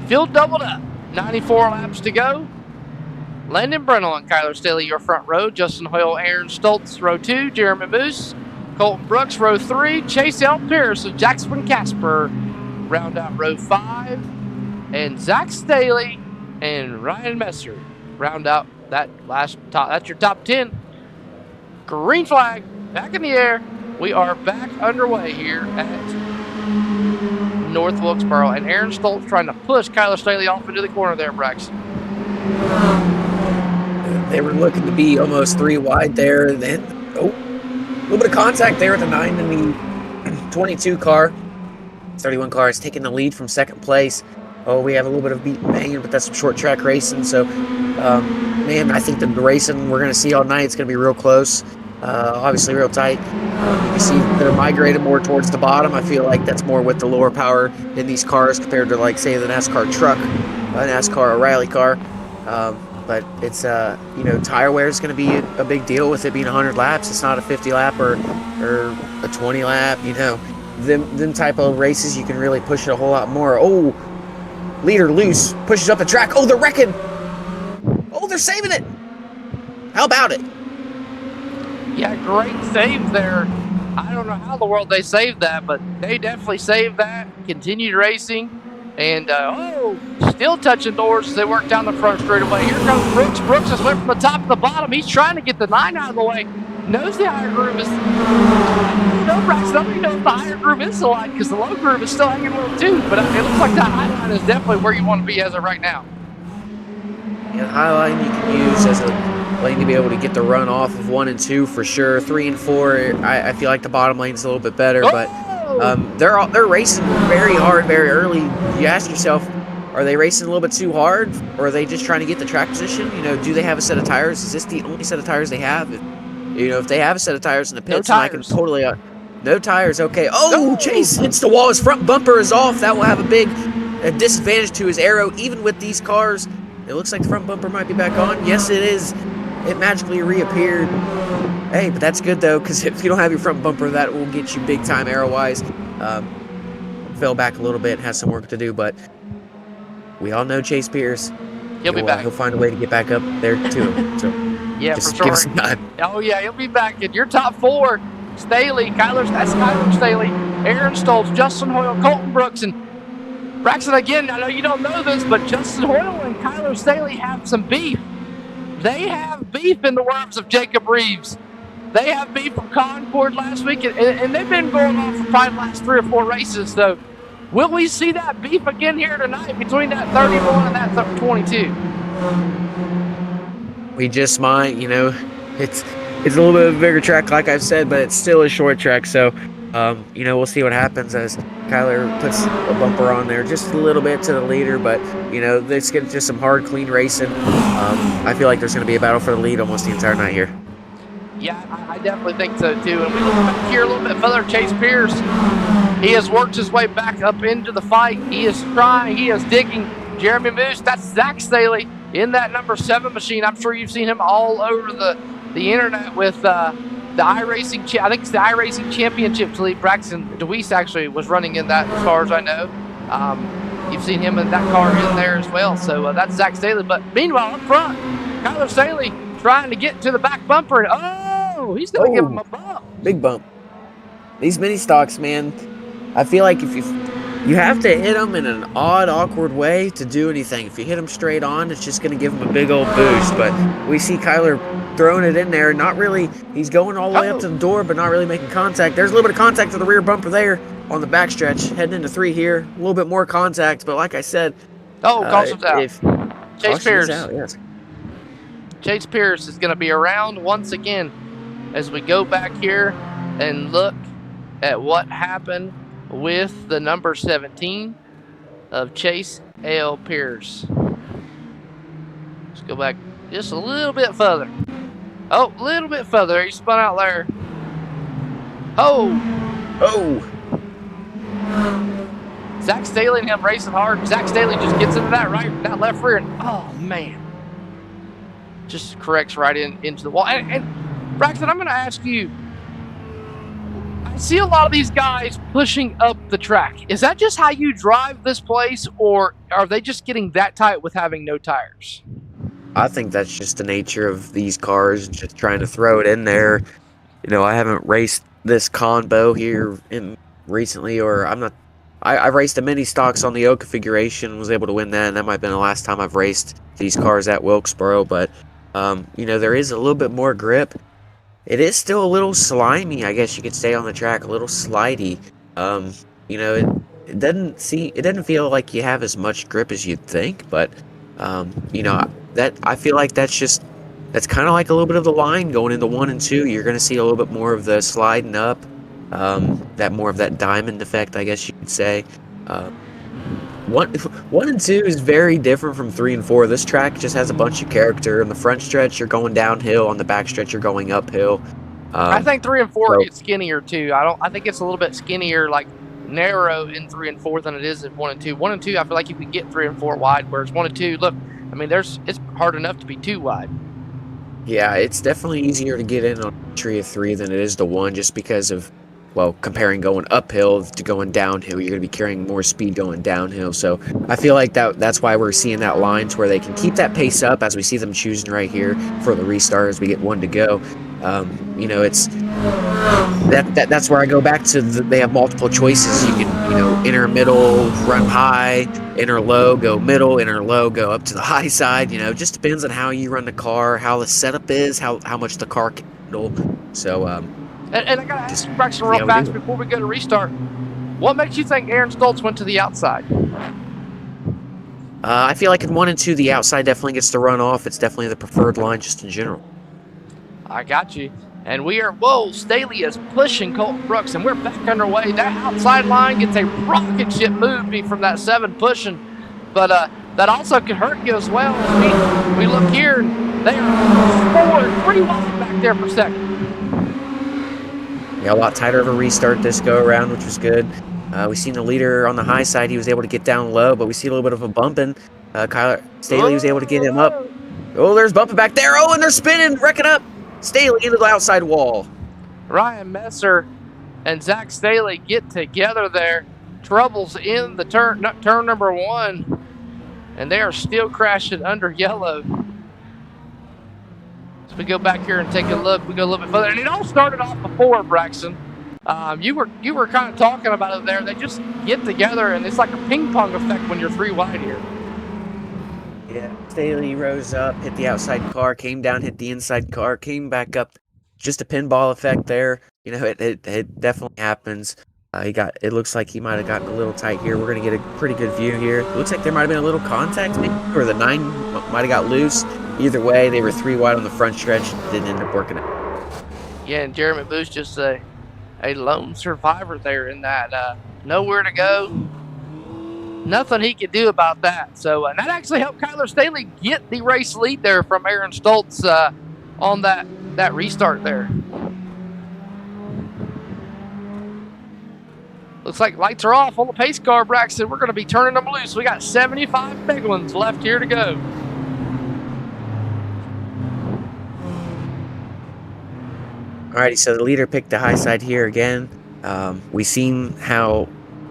Field doubled up. 94 laps to go. Landon Brennell and Kyler Staley, your front row. Justin Hoyle, Aaron Stoltz, row 2. Jeremy Moose, Colton Brooks, row 3. Chase L. Pierce and Jackson Casper round out row 5. And Zach Staley and Ryan Messer round out that last top. That's your top 10. Green flag back in the air. We are back underway here at North Wilkesboro. And Aaron Stoltz trying to push Kyler Staley off into the corner there, Braxton. They were looking to be almost 3 wide there. Then, a little bit of contact there at the 9 and the 22 car. 31 car is taking the lead from second place. We have a little bit of beat and banging, but that's some short track racing. So, man, I think the racing we're going to see all night, it's going to be real close. Obviously real tight. You see they're migrated more towards the bottom. I feel like that's more with the lower power in these cars compared to, like, say, the NASCAR truck, a NASCAR O'Reilly car. But it's, tire wear is going to be a big deal with it being 100 laps. It's not a 50 lap or a 20 lap, Them type of races, you can really push it a whole lot more. Oh, leader loose, pushes up the track. Oh, they're wrecking. Oh, they're saving it. How about it? Yeah, great save there. I don't know how in the world they saved that, but they definitely saved that. Continued racing. And, still touching doors as they work down the front straightaway. Here comes Brooks. Brooks has went from the top to the bottom. He's trying to get the 9 out of the way. knows the higher groove is. No, Braxton, I don't even know if the higher groove is the line because the low groove is still hanging low too. But it looks like that high line is definitely where you want to be as of right now. Yeah, the high line you can use as a lane to be able to get the run off of 1 and 2 for sure. 3 and 4, I feel like the bottom lane's a little bit better, but they're racing very hard very early. You ask yourself, are they racing a little bit too hard, or are they just trying to get the track position? You know, do they have a set of tires? Is this the only set of tires they have? If they have a set of tires in the pits, no I can totally no tires. Okay. Oh, Chase hits the wall. His front bumper is off. That will have a big disadvantage to his aero, even with these cars. It looks like the front bumper might be back on. Yes, it is. It magically reappeared. Hey, but that's good, though, because if you don't have your front bumper, that will get you big time aero-wise. Fell back a little bit, has some work to do, but we all know Chase Pierce. He'll be back. He'll find a way to get back up there, too. So yeah, just for sure. give us some time. Oh, yeah, he'll be back in your top 4. Staley, that's Kyler Staley, Aaron Stoltz, Justin Hoyle, Colton Brooks, and Braxton. Again, I know you don't know this, but Justin Hoyle and Kyler Staley have some beef. They have beef in the words of Jacob Reeves. They have beef from Concord last week, and they've been going on for probably the last 3 or 4 races. So, will we see that beef again here tonight between that 31 and that 22? We just might, it's a little bit of a bigger track, like I've said, but it's still a short track. So, we'll see what happens as Kyler puts a bumper on there just a little bit to the leader. But, let's get just some hard, clean racing. I feel like there's going to be a battle for the lead almost the entire night here. Yeah, I definitely think so, too. And we look back here a little bit further. Chase Pierce, he has worked his way back up into the fight. He is trying. He is digging. Jeremy Moose, that's Zach Staley in that number 7 machine. I'm sure you've seen him all over the internet with the Iracing. I think it's the Iracing Championship League. Braxton DeWeese actually was running in that, as far as I know. You've seen him in that car in there as well. So that's Zach Staley. But meanwhile, up front, Kyler Staley trying to get to the back bumper. And he's going to give him a bump. Big bump. These mini stocks, man, I feel like if you have to hit them in an odd, awkward way to do anything. If you hit them straight on, it's just going to give them a big old boost. But we see Kyler throwing it in there. Not really. He's going all the way up to the door, but not really making contact. There's a little bit of contact to the rear bumper there on the backstretch. Heading into 3 here. A little bit more contact. But like I said, caution's out. Chase Pierce. Out, yes. Chase Pierce is going to be around once again as we go back here and look at what happened with the number 17 of Chase L. Pierce. Let's go back just a little bit further. A little bit further. He spun out there. Zach Staley and him racing hard. Zach Staley just gets into that left rear, and oh man, just corrects right into the wall. And Braxton, I'm going to ask you. I see a lot of these guys pushing up the track. Is that just how you drive this place, or are they just getting that tight with having no tires? I think that's just the nature of these cars, just trying to throw it in there. I haven't raced this combo here recently, or I raced the mini stocks on the O configuration, was able to win that, and that might have been the last time I've raced these cars at Wilkesboro. But there is a little bit more grip. It is still a little slimy, I guess you could say, on the track, a little slidey. It doesn't feel like you have as much grip as you'd think, but that I feel like that's kind of like a little bit of the line going into 1 and 2. You're going to see a little bit more of the sliding up, more of that diamond effect, I guess you could say. 1 and 2 is very different from 3 and 4. This track just has a bunch of character. In the front stretch, you're going downhill. On the back stretch, you're going uphill. I think 3 and 4 get skinnier too. I think it's a little bit skinnier, like narrow in 3 and 4 than it is in 1 and 2. 1 and 2, I feel like you can get 3 and 4 wide, whereas 1 and 2, look, I mean, it's hard enough to be 2 wide. Yeah, it's definitely easier to get in on a tree of 3 than it is to 1, just because of, comparing going uphill to going downhill. You're going to be carrying more speed going downhill. So I feel like that's why we're seeing that line to where they can keep that pace up, as we see them choosing right here for the restart as we get 1 to go. It's that's where I go back to they have multiple choices. You can enter middle, run high, inner low, go middle, inner low, go up to the high side. You know, it just depends on how you run the car, how the setup is, how much the car can handle. So, And I gotta ask you, Braxton, see real how we fast do. before we go to restart. What makes you think Aaron Stoltz went to the outside? I feel like in 1 and 2, the outside definitely gets to run off. It's definitely the preferred line just in general. I got you. And we are, whoa, Staley is pushing Colton Brooks, and we're back underway. That outside line gets a rocket ship move from that 7 pushing. But that also could hurt you as well. We look here, and they are 3 wide back there for second. Yeah, a lot tighter of a restart this go around, which was good. We seen the leader on the high side. He was able to get down low, but we see a little bit of a bumping. Staley was able to get him up. Oh, there's bumping back there. Oh, and they're spinning, wrecking up. Staley into the outside wall. Ryan Messer and Zach Staley get together there. Troubles in the turn number 1, and they are still crashing under yellow. So we go back here and take a look. We go a little bit further, and it all started off before, Braxton. You were kind of talking about it there. They just get together, and it's like a ping pong effect when you're 3 wide here. Yeah, Staley rose up, hit the outside car, came down, hit the inside car, came back up. Just a pinball effect there. You know, it definitely happens. It looks like he might have gotten a little tight here. We're gonna get a pretty good view here. It looks like there might have been a little contact, maybe, or the 9 might have got loose. Either way, they were 3 wide on the front stretch. Didn't end up working out. Yeah, and Jeremy Booth's just a lone survivor there in that nowhere to go. Nothing he could do about that. So that actually helped Kyler Staley get the race lead there from Aaron Stoltz on that restart there. Looks like lights are off on the pace car, Braxton. We're going to be turning them loose. We got 75 big ones left here to go. Alrighty, so the leader picked the high side here again. We seen how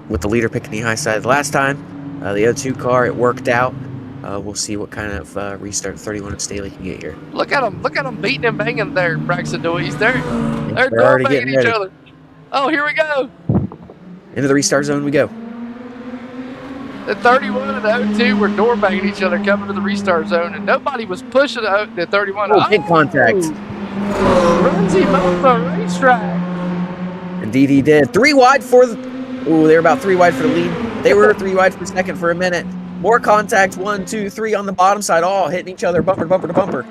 with the leader picking the high side last time, the O2 car, it worked out. We'll see what kind of restart 31 of Staley can get here. Look at them beating and banging there, Braxton Doise. They're already banging getting each ready. other. Oh, here we go. Into the restart zone we go. The 31 and the 02 were door banging each other coming to the restart zone, and nobody was pushing the 31. Oh, big contact. Runs him off the racetrack. Indeed he did. 3 wide for the... Ooh, they were about 3 wide for the lead. They were 3 wide for second for a minute. More contact. 1, 2, 3 on the bottom side, all hitting each other bumper to bumper to bumper.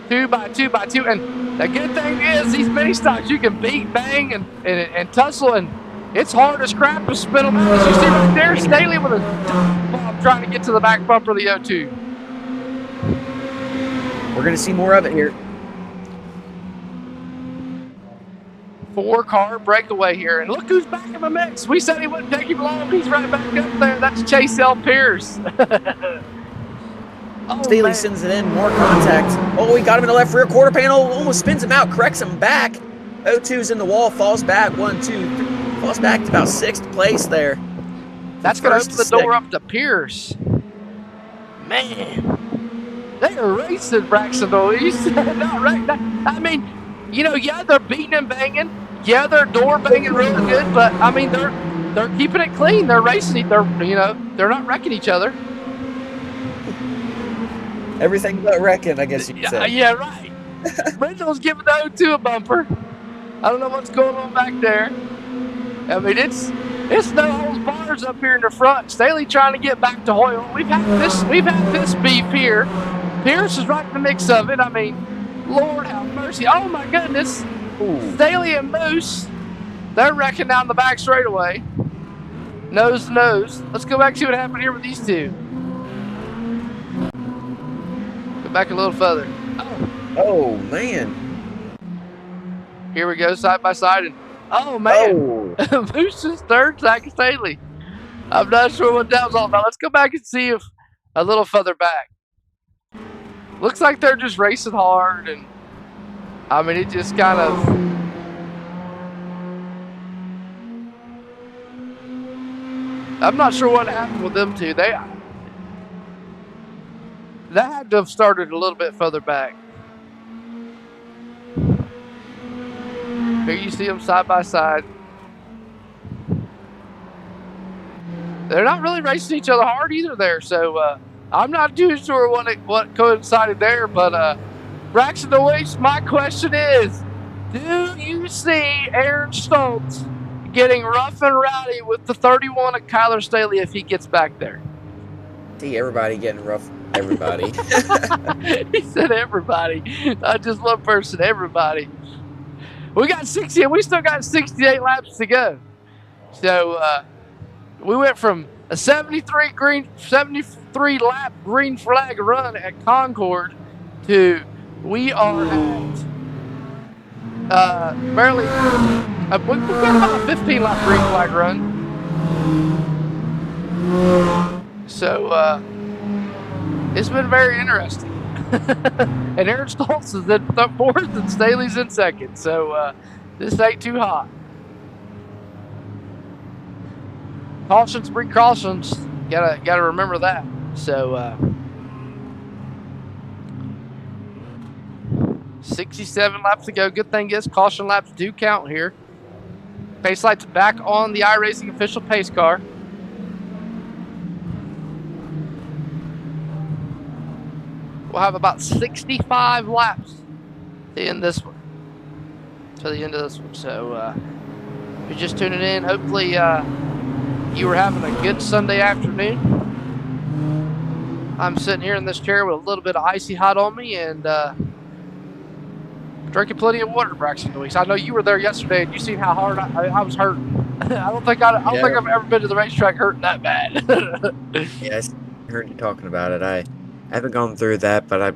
2 by 2 by 2. And the good thing is these mini stocks you can beat, bang, and tussle, and it's hard as crap to spin them out. As you see right there, Staley with a bomb trying to get to the back bumper of the O2. We're going to see more of it here. 4-car breakaway here. And look who's back in the mix. We said he wouldn't take him long. He's right back up there. That's Chase L. Pierce. Oh, Staley man. sends it in. More contact. Oh, he got him in the left rear quarter panel. Almost spins him out. Corrects him back. O2's in the wall. Falls back. 1, 2, 3. Falls back to about 6th place there. That's going to open the door second. up to Pierce. Man. They are racing, Braxton Doise. Not right. I mean, you know, yeah, they're beating and banging. Yeah, they're door banging really good, but I mean, they're keeping it clean. They're racing. They're not wrecking each other. Everything but wrecking, I guess you could say. Yeah, right. Brendel's giving the O2 a bumper. I don't know what's going on back there. I mean, it's no holds bars up here in the front. Staley trying to get back to Hoyle. We've had this beef here. Pierce is right in the mix of it. I mean, Lord have mercy. Oh my goodness. Ooh. Staley and Moose, they're wrecking down the back straightaway. Nose to nose. Let's go back and see what happened here with these two. Go back a little further. Oh, man. Here we go, side by side. And oh, man. Oh. Moose is third, Zach Staley. I'm not sure what that was all about. Let's go back and see if a little further back. Looks like they're just racing hard, and I mean, it just kind of. I'm not sure what happened with them two. That had to have started a little bit further back. Here you see them side by side. they're not really racing each other hard either there. So I'm not too sure what coincided there. But Braxton Deweese, my question is, do you see Aaron Stoltz getting rough and rowdy with the 31 of Kyler Staley if he gets back there? See everybody getting rough. Everybody. He said everybody, not just one person. Everybody. We got 60, and we still got 68 laps to go. So we went from a 73 lap green flag run at Concord to we are at barely. We've got about a 15 lap green flag run. So it's been very interesting. And Aaron Stoltz is in fourth and Staley's in second. So this ain't too hot. Cautions, precautions. Gotta remember that. So 67 laps to go. Good thing is caution laps do count here. Pace lights back on the iRacing official pace car. We'll have about 65 laps in this one, to the end of this one. So if you're just tuning in, hopefully you were having a good Sunday afternoon. I'm sitting here in this chair with a little bit of icy hot on me and drinking plenty of water, Braxton Deweese. I know you were there yesterday and you seen how hard I was hurting. I don't think I've ever been to the racetrack hurting that bad. Yeah, I heard you talking about it. I haven't gone through that, but I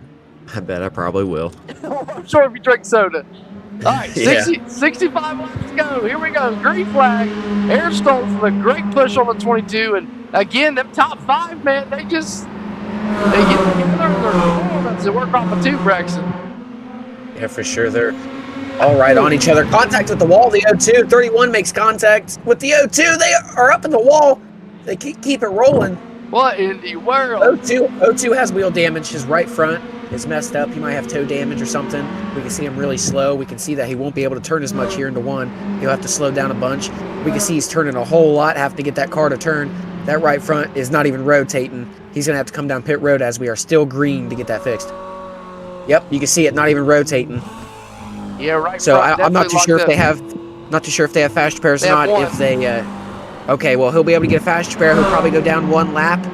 bet I probably will. I'm sure if you drink soda. All right, Yeah. 65 laps to go. Here we go. Green flag. Aaron Stoltz with a great push on the 22. And again, them top five, man, they get together and they're to work off a two, Braxton. Yeah, for sure. They're all right on each other. Contact with the wall. The 02. 31 makes contact with the 02. They are up in the wall. They keep it rolling. What in the world? 02 has wheel damage. His right front is messed up. He might have toe damage or something. We can see him really slow. We can see that he won't be able to turn as much here into one. He'll have to slow down a bunch. We can see he's turning a whole lot, having to get that car to turn. That right front is not even rotating. He's going to have to come down pit road as we are still green to get that fixed. Yep, you can see it not even rotating. Yeah, right. So I'm not too sure if they have, fast repairs or not. If they, okay, well he'll be able to get a fast repair. He'll probably go down one lap.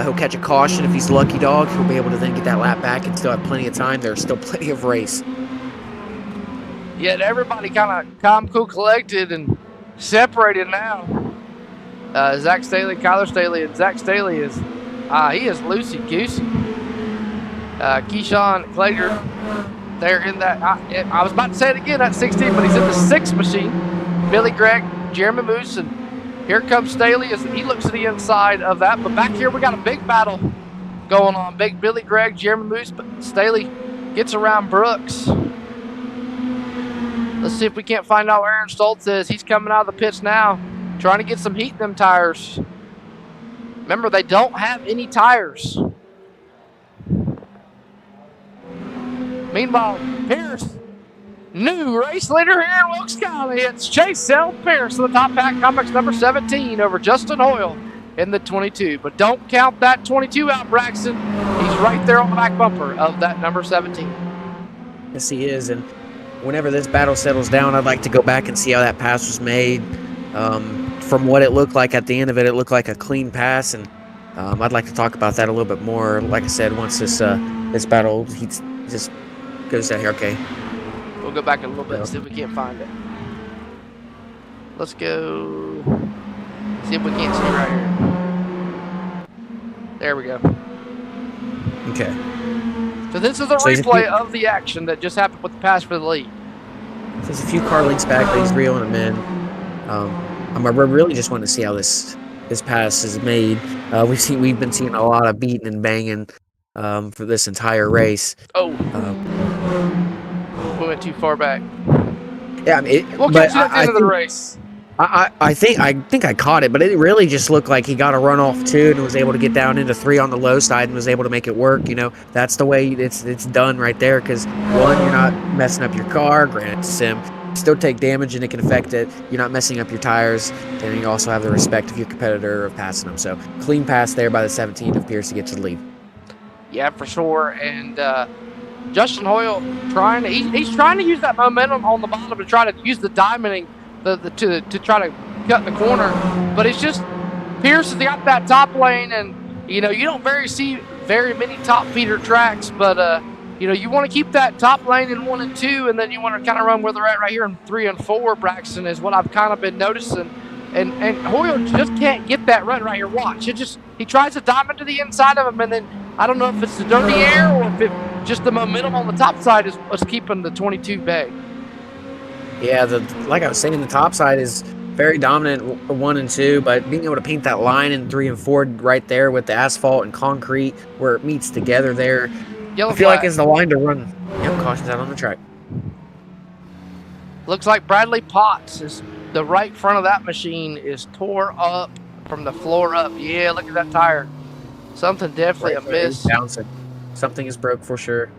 He'll catch a caution if he's a lucky dog. He'll be able to then get that lap back and still have plenty of time. There's still plenty of race. Yet everybody kind of calm, cool, collected, and separated now. Zach Staley, Kyler Staley, and Zach Staley is he is loosey-goosey. Keyshawn Clager, they're in that. I was about to say it again, that 16, but he's in the 6 machine. Billy Gregg, Jeremy Moose, and here comes Staley as he looks to the inside of that. But back here we got a big battle going on. Big Billy Gregg, Jeremy Moose, but Staley gets around Brooks. Let's see if we can't find out where Aaron Stoltz is. He's coming out of the pits now, trying to get some heat in them tires. Remember, they don't have any tires. Meanwhile, Pierce, new race leader here in Wilkesboro. It's Chase Sell Pierce in the top pack, complex number 17 over Justin Hoyle in the 22. But don't count that 22 out, Braxton. He's right there on the back bumper of that number 17. Yes, he is. And whenever this battle settles down, I'd like to go back and see how that pass was made. From what it looked like at the end of it, it looked like a clean pass, and I'd like to talk about that a little bit more. Like I said, once this battle just goes down here. Okay. We'll go back a little bit and see if we can't find it. Let's go see if we can't see right here. There we go. Okay. So this is a replay of the action that just happened with the pass for the lead. There's a few car links back, but he's reeling them in. I really just want to see how this pass is made. We've been seeing a lot of beating and banging for this entire race. We went too far back. Yeah, I mean, we'll catch you at the end of the race. I think I caught it, but it really just looked like he got a run off 2 and was able to get down into 3 on the low side and was able to make it work. You know, that's the way it's done right there. Because 1, you're not messing up your car. Granted, sim, still take damage and it can affect it. You're not messing up your tires, and you also have the respect of your competitor of passing them. So clean pass there by the 17 of Pierce to get to the lead. Yeah, for sure. And Justin Hoyle he's trying to use that momentum on the bottom to try to use the diamonding to try to cut the corner. But it's just Pierce has got that top lane, and you don't see very many top feeder tracks, but you want to keep that top lane in 1 and 2, and then you want to kind of run where they're at right here in 3 and 4. Braxton is what I've kind of been noticing, and Hoyle just can't get that run right here. Watch, he tries to diamond to the inside of him, and then I don't know if it's the dirty air or if it just the momentum on the top side is what's keeping the 22 bay. Yeah, like I was saying, the top side is very dominant 1 and 2, but being able to paint that line in 3 and 4 right there with the asphalt and concrete where it meets together there, Yellow I feel flag. like it's the line to run. Yep, caution's out on the track. Looks like Bradley Potts the right front of that machine is tore up from the floor up. Yeah, look at that tire. Something definitely amiss. Bouncing. Something is broke for sure.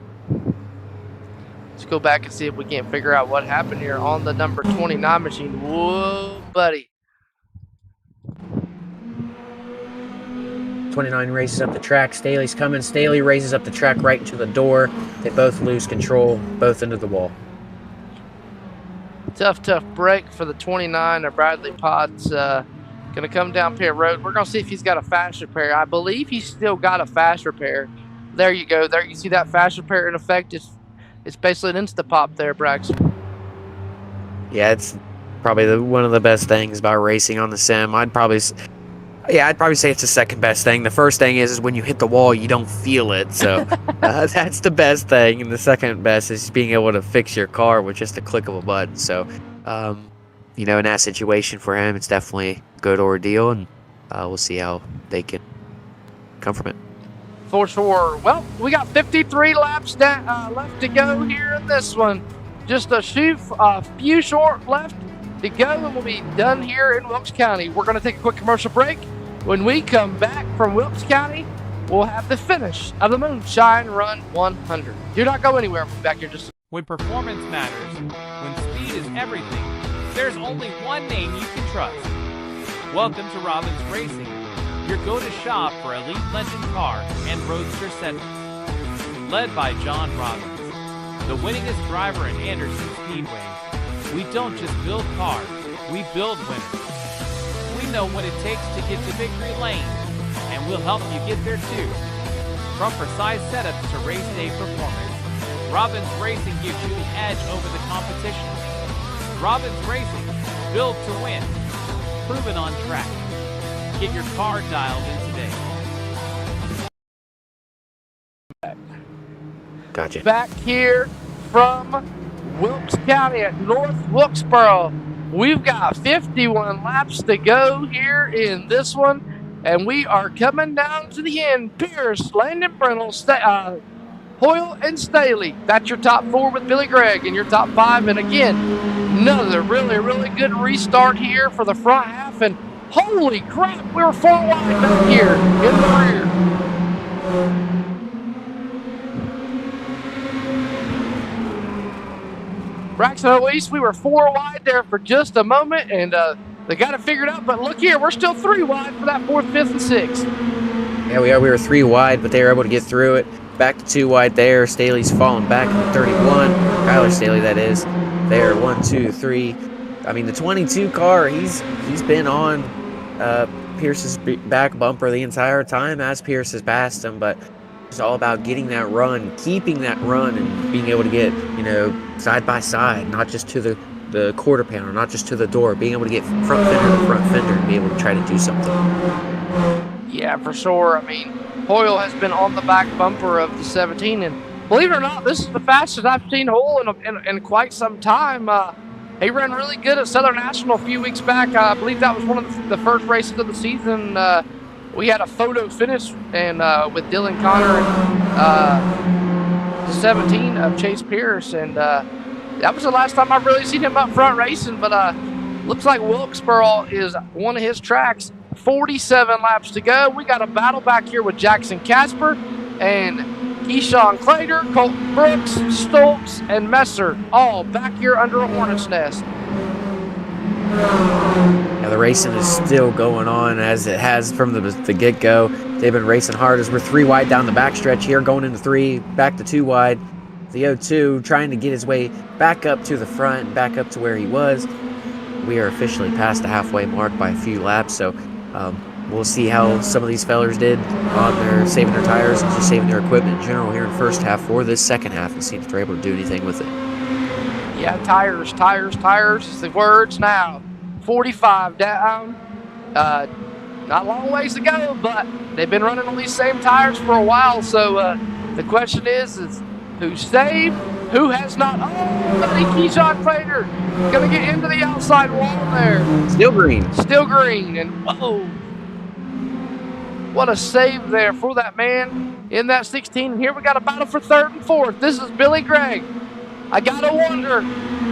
Let's go back and see if we can't figure out what happened here on the number 29 machine. Whoa, buddy. 29 races up the track. Staley's coming. Staley races up the track right into the door. They both lose control, both into the wall. Tough break for the 29 of Bradley Potts. Going to come down pit road. We're going to see if he's got a fast repair. I believe he's still got a fast repair. There you go. There you see that fast repair in effect. It's basically an insta-pop there, Braxton. Yeah, it's probably one of the best things about racing on the sim. I'd probably say it's the second best thing. The first thing is when you hit the wall, you don't feel it. So that's the best thing. And the second best is being able to fix your car with just a click of a button. So, in that situation for him, it's definitely a good ordeal. And we'll see how they can come from it. For sure. Well, we got 53 laps left to go here in this one. Just a few short left to go, and we'll be done here in Wilkes County. We're going to take a quick commercial break. When we come back from Wilkes County, we'll have the finish of the Moonshine Run 100. Do not go anywhere. We'll be back here just. When performance matters, when speed is everything, there's only one name you can trust. Welcome to Robbins Racing, your go-to shop for elite legend cars and roadster segments. Led by John Robbins, the winningest driver in Anderson Speedway. We don't just build cars, we build winners. We know what it takes to get to victory lane, and we'll help you get there too. From precise setups to race day performance, Robbins Racing gives you the edge over the competition. Robbins Racing, built to win, proven on track. Get your car dialed in today. Gotcha. Back here from Wilkes County at North Wilkesboro. We've got 51 laps to go here in this one, and we are coming down to the end. Pierce, Landon Brennell, Hoyle, and Staley. That's your top 4 with Billy Gregg and your top 5. And again, another really, really good restart here for the front half. And holy crap, we were 4 wide back here in the rear. Braxton, at least we were 4 wide there for just a moment, and they got it figured out. But look here, we're still 3 wide for that 4th, 5th, and 6th. Yeah, we are. We were 3 wide, but they were able to get through it. Back to 2 wide there. Staley's falling back in the 31. Kyler Staley, that is. There, 1, 2, 3. I mean, the 22 car, he's been on Pierce's back bumper the entire time as Pierce has passed him, but it's all about getting that run, keeping that run, and being able to get, side by side, not just to the quarter pounder, not just to the door, being able to get front fender to front fender and be able to try to do something. Yeah, for sure. I mean, Hoyle has been on the back bumper of the 17, and believe it or not, this is the fastest I've seen Hoyle in quite some time. He ran really good at Southern National a few weeks back. I believe that was one of the first races of the season. We had a photo finish and with Dylan Connor and the 17 of Chase Pierce, and that was the last time I've really seen him up front racing. But looks like Wilkesboro is one of his tracks. 47 laps to go. We got a battle back here with Jackson Casper and Keyshawn Clater, Colton Brooks, Stoltz, and Messer, all back here under a hornet's nest. Now the racing is still going on as it has from the get-go. They've been racing hard as we're 3 wide down the backstretch here, going into 3, back to 2 wide. The 0-2 trying to get his way back up to the front, back up to where he was. We are officially past the halfway mark by a few laps, so we'll see how some of these fellers did on their saving their tires and just saving their equipment in general here in first half for this second half and see if they're able to do anything with it. Yeah, tires is the words now. 45 down. Not a long ways to go, but they've been running on these same tires for a while, so the question is who's saved, who has not. Oh, buddy, Keyshawn Clater gonna get into the outside wall there. Still green. Still green, and whoa. What a save there for that man in that 16. And here we got a battle for 3rd and 4th. This is Billy Gregg. I gotta wonder,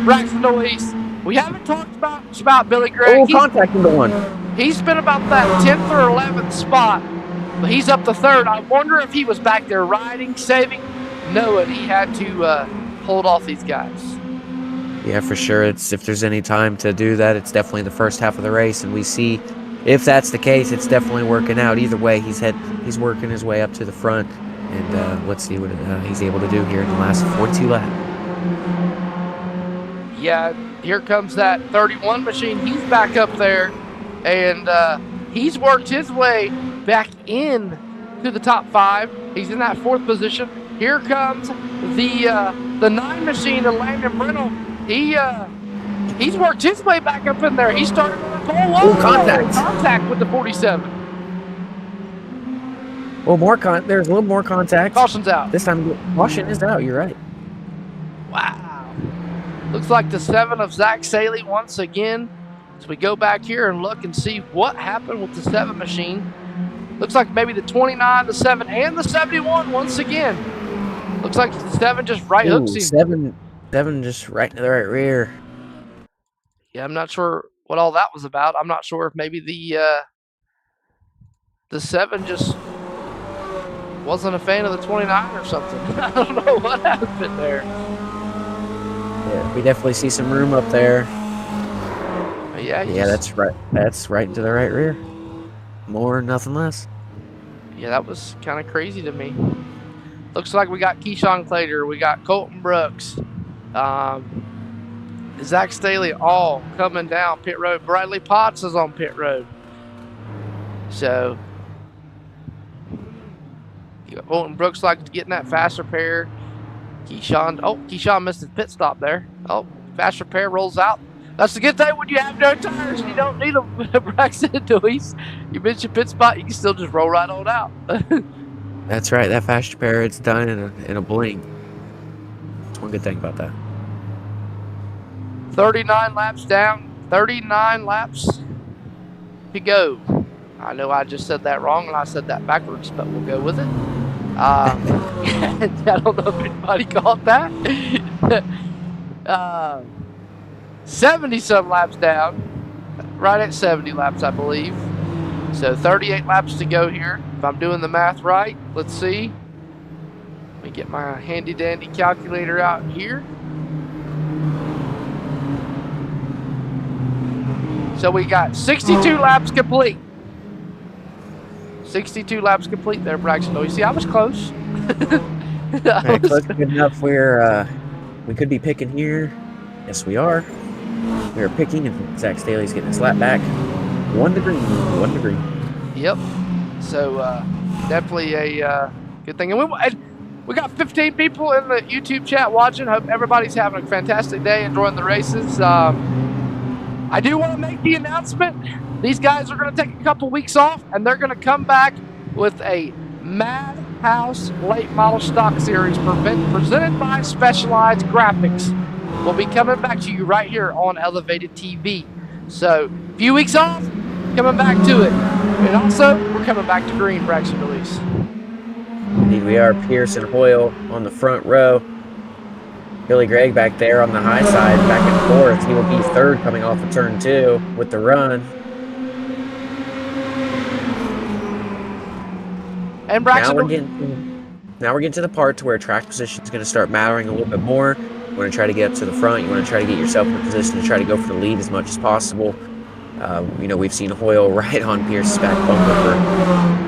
Braxton Deweese. We haven't talked about Billy Gregg. Oh, contact into 1. He's been about that 10th or 11th spot, but he's up to 3rd. I wonder if he was back there riding, saving, knowing he had to hold off these guys. Yeah, for sure. If there's any time to do that, it's definitely the first half of the race, and we see if that's the case, it's definitely working out. Either way, he's working his way up to the front, and let's see what he's able to do here in the last 42 laps. Yeah, here comes that 31 machine. He's back up there, and he's worked his way back in to the top 5. He's in that 4th position. Here comes the 9 machine, the Landon Brennell. He's worked his way back up in there. He started on the pole. Contact with the 47. Well, there's a little more contact. Caution's out. This time, caution is out. You're right. Wow. Looks like the 7 of Zach Saley once again. As we go back here and look and see what happened with the 7 machine. Looks like maybe the 29, the 7, and the 71 once again. Looks like the 7 just right hooks him. 7 just right to the right rear. Yeah, I'm not sure what all that was about. I'm not sure if maybe the 7 just wasn't a fan of the 29 or something. I don't know what happened there. Yeah, we definitely see some room up there. Yeah, that's right. That's right into the right rear. More, nothing less. Yeah, that was kind of crazy to me. Looks like we got Keyshawn Clater, we got Colton Brooks, Zach Staley all coming down pit road. Bradley Potts is on pit road. So Colton Brooks likes to get in that faster pair. Keyshawn missed his pit stop there. Oh, faster pair rolls out. That's the good thing when you have no tires. You don't need them. Braxton Deweese. You miss your pit spot, you can still just roll right on out. That's right. That faster pair, it's done in a blink. That's one good thing about that. 39 laps down. 39 laps to go. I know I just said that wrong and I said that backwards, but we'll go with it. I don't know if anybody caught that. 70-some laps down. Right at 70 laps, I believe. So 38 laps to go here. If I'm doing the math right, let's see. Let me get my handy-dandy calculator out here. So we got 62 laps complete. 62 laps complete there, Braxton. You see, I was close. Close good enough where we could be picking here. Yes, we are. We are picking, and Zach Staley's getting his lap back. 1 degree. Yep. So definitely a good thing. And we got 15 people in the YouTube chat watching. Hope everybody's having a fantastic day, enjoying the races. I do want to make the announcement. These guys are going to take a couple weeks off, and they're going to come back with a Madhouse Late Model Stock Series presented by Specialized Graphics. We'll be coming back to you right here on Elevated TV. So, a few weeks off, coming back to it. And also, we're coming back to green, Braxton Deweese. Indeed, we are. Pierce and Hoyle on the front row. Billy Gregg back there on the high side, back and forth. He will be third coming off of turn 2 with the run. And Braxton, now we're getting to the part to where track position is going to start mattering a little bit more. You want to try to get up to the front. You want to try to get yourself in a position to try to go for the lead as much as possible. We've seen Hoyle right on Pierce's back bumper for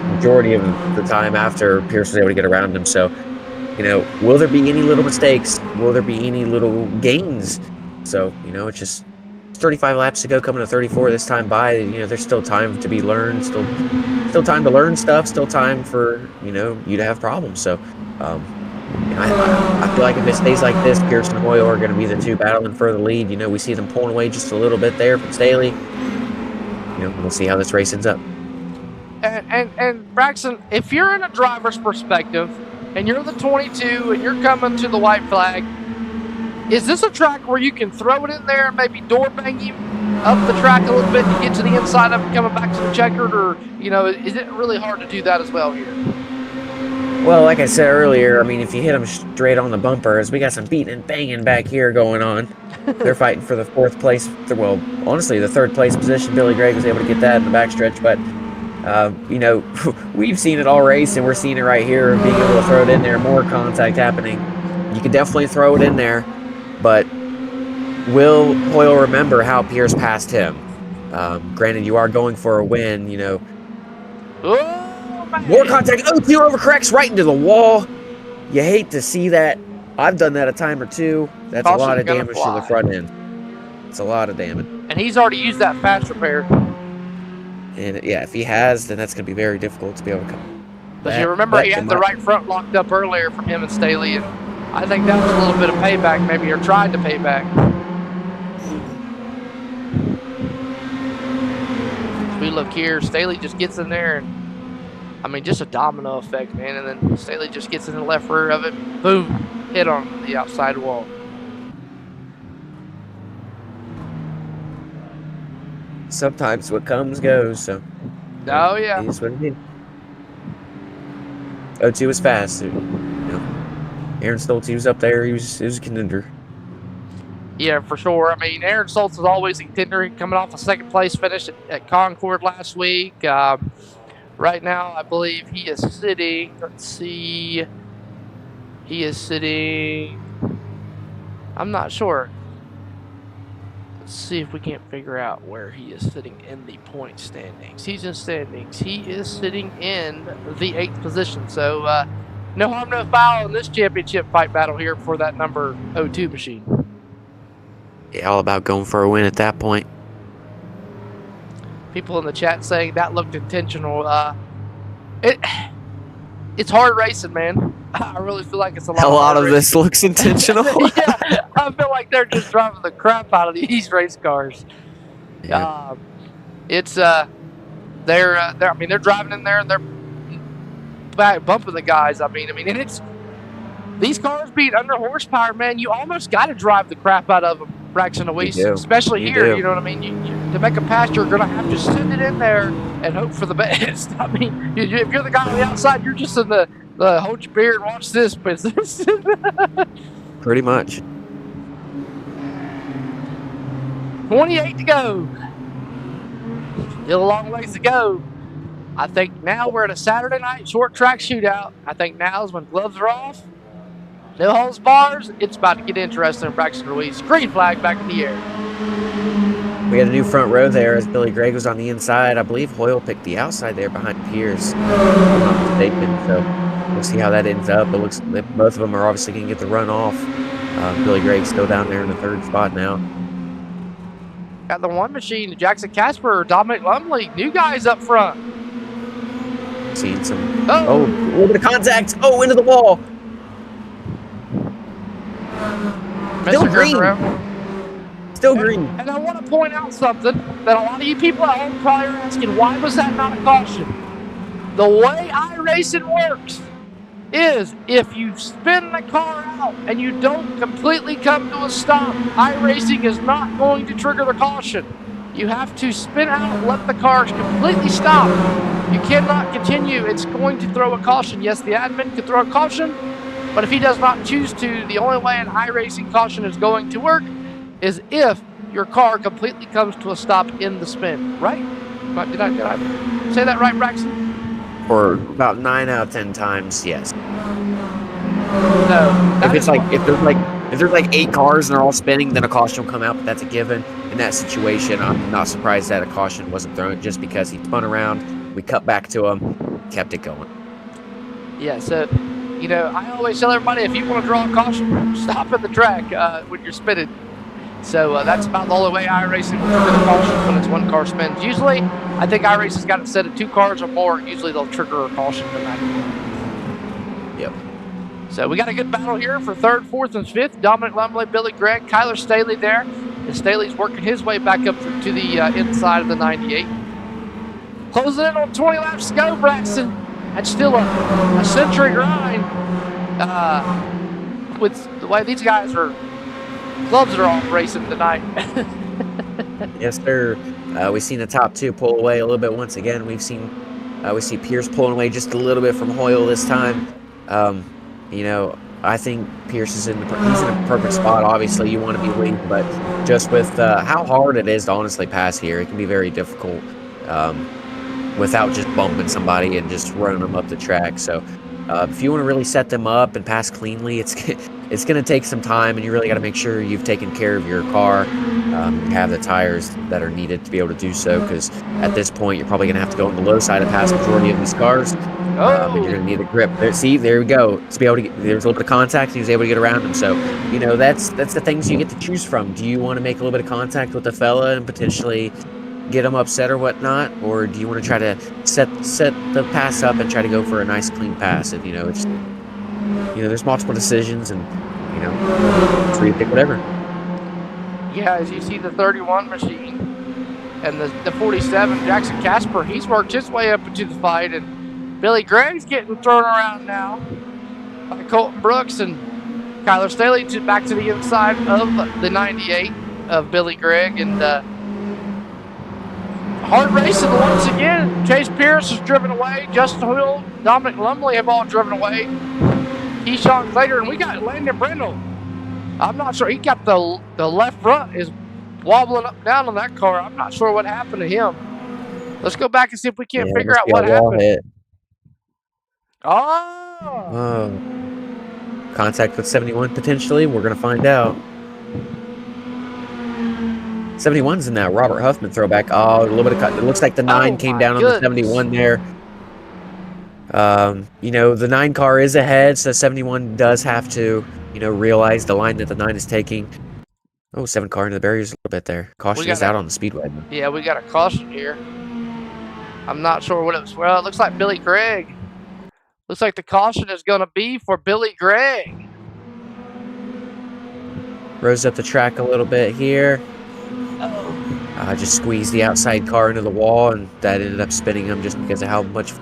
the majority of the time after Pierce was able to get around him. So, will there be any little mistakes? Will there be any little gains? So, it's just 35 laps to go, coming to 34 this time by. There's still time to be learned, still time to learn stuff, still time for, you to have problems. So, I feel like if it stays like this, Pierce and Hoyle are going to be the two battling for the lead. We see them pulling away just a little bit there from Staley. We'll see how this race ends up. And Braxton, if you're in a driver's perspective and you're the 22 and you're coming to the white flag, is this a track where you can throw it in there and maybe door bang him up the track a little bit to get to the inside of him coming back to the checkered, or is it really hard to do that as well here? Well, like I said earlier, if you hit them straight on the bumpers, we got some beating and banging back here going on. They're fighting for the fourth place. Well, honestly, the third place position. Billy Gregg was able to get that in the backstretch, but we've seen it all race, and we're seeing it right here, being able to throw it in there, more contact happening. You can definitely throw it in there, but will Hoyle remember how Pierce passed him? Granted, you are going for a win, More contact. Oh, two overcorrects right into the wall. You hate to see that. I've done that a time or two. That's a lot of damage to the front end. It's a lot of damage. And he's already used that fast repair. And yeah, if he has, then that's going to be very difficult to be able to come. But you remember he had the right front locked up earlier from him and Staley, and I think that was a little bit of payback, maybe, or tried to pay back. As we look here, Staley just gets in there, and just a domino effect, man. And then Staley just gets in the left rear of it, boom, hit on the outside wall. Sometimes what comes goes, so. Oh, yeah. It is what it is. 02 was fast. Aaron Stoltz, he was up there. He was a contender. Yeah, for sure. Aaron Stoltz is always a contender, coming off a second place finish at Concord last week. Right now, I believe he is sitting, let's see, I'm not sure. Let's see if we can't figure out where he is sitting in the point standings. He's in standings. He is sitting in the 8th position. So, no harm, no foul in this championship fight battle here for that number 02 machine. Yeah, all about going for a win at that point. People in the chat saying that looked intentional. It's hard racing, man. I really feel like it's a lot of this looks intentional. Yeah, I feel like they're just driving the crap out of these race cars. Yeah. They're driving in there and they're back bumping the guys. And it's these cars being under horsepower, man. You almost got to drive the crap out of them, Braxton Louise, especially here. You know what I mean? To make a pass, you're going to have to send it in there and hope for the best. If you're the guy on the outside, you're just in the hold your beer and watch this business. Pretty much. 28 to go. Still a long ways to go. I think now we're at a Saturday night short track shootout. I think now is when gloves are off. No holds bars. It's about to get interesting in Braxton Ruiz. Green flag back in the air. We had a new front row there as Billy Gregg was on the inside. I believe Hoyle picked the outside there behind Pierce, if I'm not mistaken. So we'll see how that ends up. It looks like both of them are obviously going to get the run off. Billy Gregg's still down there in the 3rd spot now. Got the one machine, Jackson Casper, Dominic Lumley, new guys up front. Seeing some, a little bit of contact. Oh, into the wall. Still green. Still green. And I want to point out something that a lot of you people at home probably are asking, why was that not a caution? The way iRacing works is if you spin the car out and you don't completely come to a stop, iRacing is not going to trigger the caution. You have to spin out and let the car completely stop. You cannot continue. It's going to throw a caution. Yes, the admin could throw a caution, but if he does not choose to, the only way an iRacing caution is going to work is if your car completely comes to a stop in the spin, right? Did I say that right, Braxton? Or about 9 out of 10 times, yes. that If it's is like what- if there's like 8 cars and they're all spinning, then a caution will come out. But that's a given. In that situation, I'm not surprised that a caution wasn't thrown just because he spun around. We cut back to him, kept it going. yeah. So, I always tell everybody if you want to draw a caution, stop at the track when you're spinning. So that's about the only way iRacing will trigger the caution when it's one car spins. Usually, I think iRacing's got it set at 2 cars or more. Usually, they'll trigger a caution no matter what. Yep. So we got a good battle here for 3rd, 4th, and 5th. Dominic Lumley, Billy Gregg, Kyler Staley there. And Staley's working his way back up to the inside of the 98. Closing in on 20 laps to go, Braxton. That's still a century grind. With the way these guys are, clubs are all racing tonight. Yes, sir. We've seen the top 2 pull away a little bit once again. We see Pierce pulling away just a little bit from Hoyle this time. I think Pierce is he's in a perfect spot. Obviously, you want to be lead, but just with how hard it is to honestly pass here, it can be very difficult without just bumping somebody and just running them up the track. So if you want to really set them up and pass cleanly, it's going to take some time, and you really got to make sure you've taken care of your car. You have the tires that are needed to be able to do so, because at this point, you're probably going to have to go on the low side and pass the majority of these cars. And you're going to need a grip. There we go. To be able to there's a little bit of contact, and he was able to get around him. So, that's the things you get to choose from. Do you want to make a little bit of contact with the fella and potentially get him upset or whatnot, or do you want to try to set the pass up and try to go for a nice clean pass? And it's there's multiple decisions, and so you pick whatever. Yeah, as you see the 31 machine and the 47, Jackson Casper, he's worked his way up into the fight, and Billy Gregg's getting thrown around now by Colton Brooks, and Kyler Staley back to the inside of the 98 of Billy Gregg, and hard racing once again. Chase Pierce has driven away. Justin Hoyle, Dominic Lumley have all driven away. Keyshawn Slater, and we got Landon Brindle. I'm not sure. He got the left front is wobbling up and down on that car. I'm not sure what happened to him. Let's go back and see if we can't figure out what happened. Hit. Oh. Contact with 71 potentially. We're going to find out. 71's in that Robert Huffman throwback. Oh, a little bit of cut. It looks like the 9 came down on the 71 there. The 9 car is ahead, so 71 does have to, realize the line that the 9 is taking. Oh, 7 car into the barriers a little bit there. Caution is out on the Speedway. Yeah, we got a caution here. I'm not sure what it was. Well, it looks like Billy Gregg. Looks like the caution is going to be for Billy Gregg. Rose up the track a little bit here. Oh. Just squeezed the outside car into the wall, and that ended up spinning him just because of how much,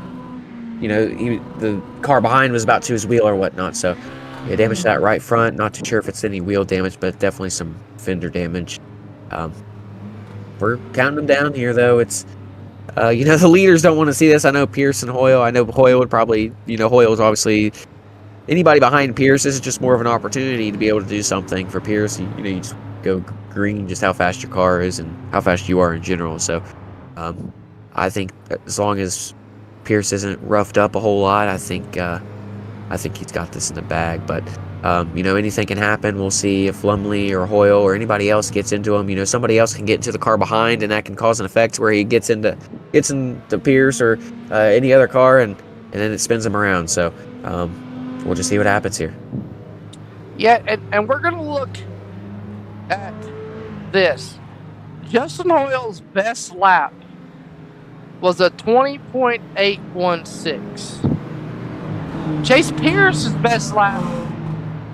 the car behind was about to his wheel or whatnot. So, yeah, damaged that right front. Not too sure if it's any wheel damage, but definitely some fender damage. We're counting them down here, though. It's, the leaders don't want to see this. I know Pierce and Hoyle. I know Hoyle would probably, Hoyle is obviously anybody behind Pierce. This is just more of an opportunity to be able to do something for Pierce. You just go green just how fast your car is and how fast you are in general. So I think as long as Pierce isn't roughed up a whole lot, I think he's got this in the bag. But anything can happen. We'll see if Lumley or Hoyle or anybody else gets into him. Somebody else can get into the car behind, and that can cause an effect where he gets into Pierce or any other car, and then it spins him around. So we'll just see what happens here. Yeah, and we're gonna look at this. Justin Hoyle's best lap was a 20.816. Chase Pierce's best lap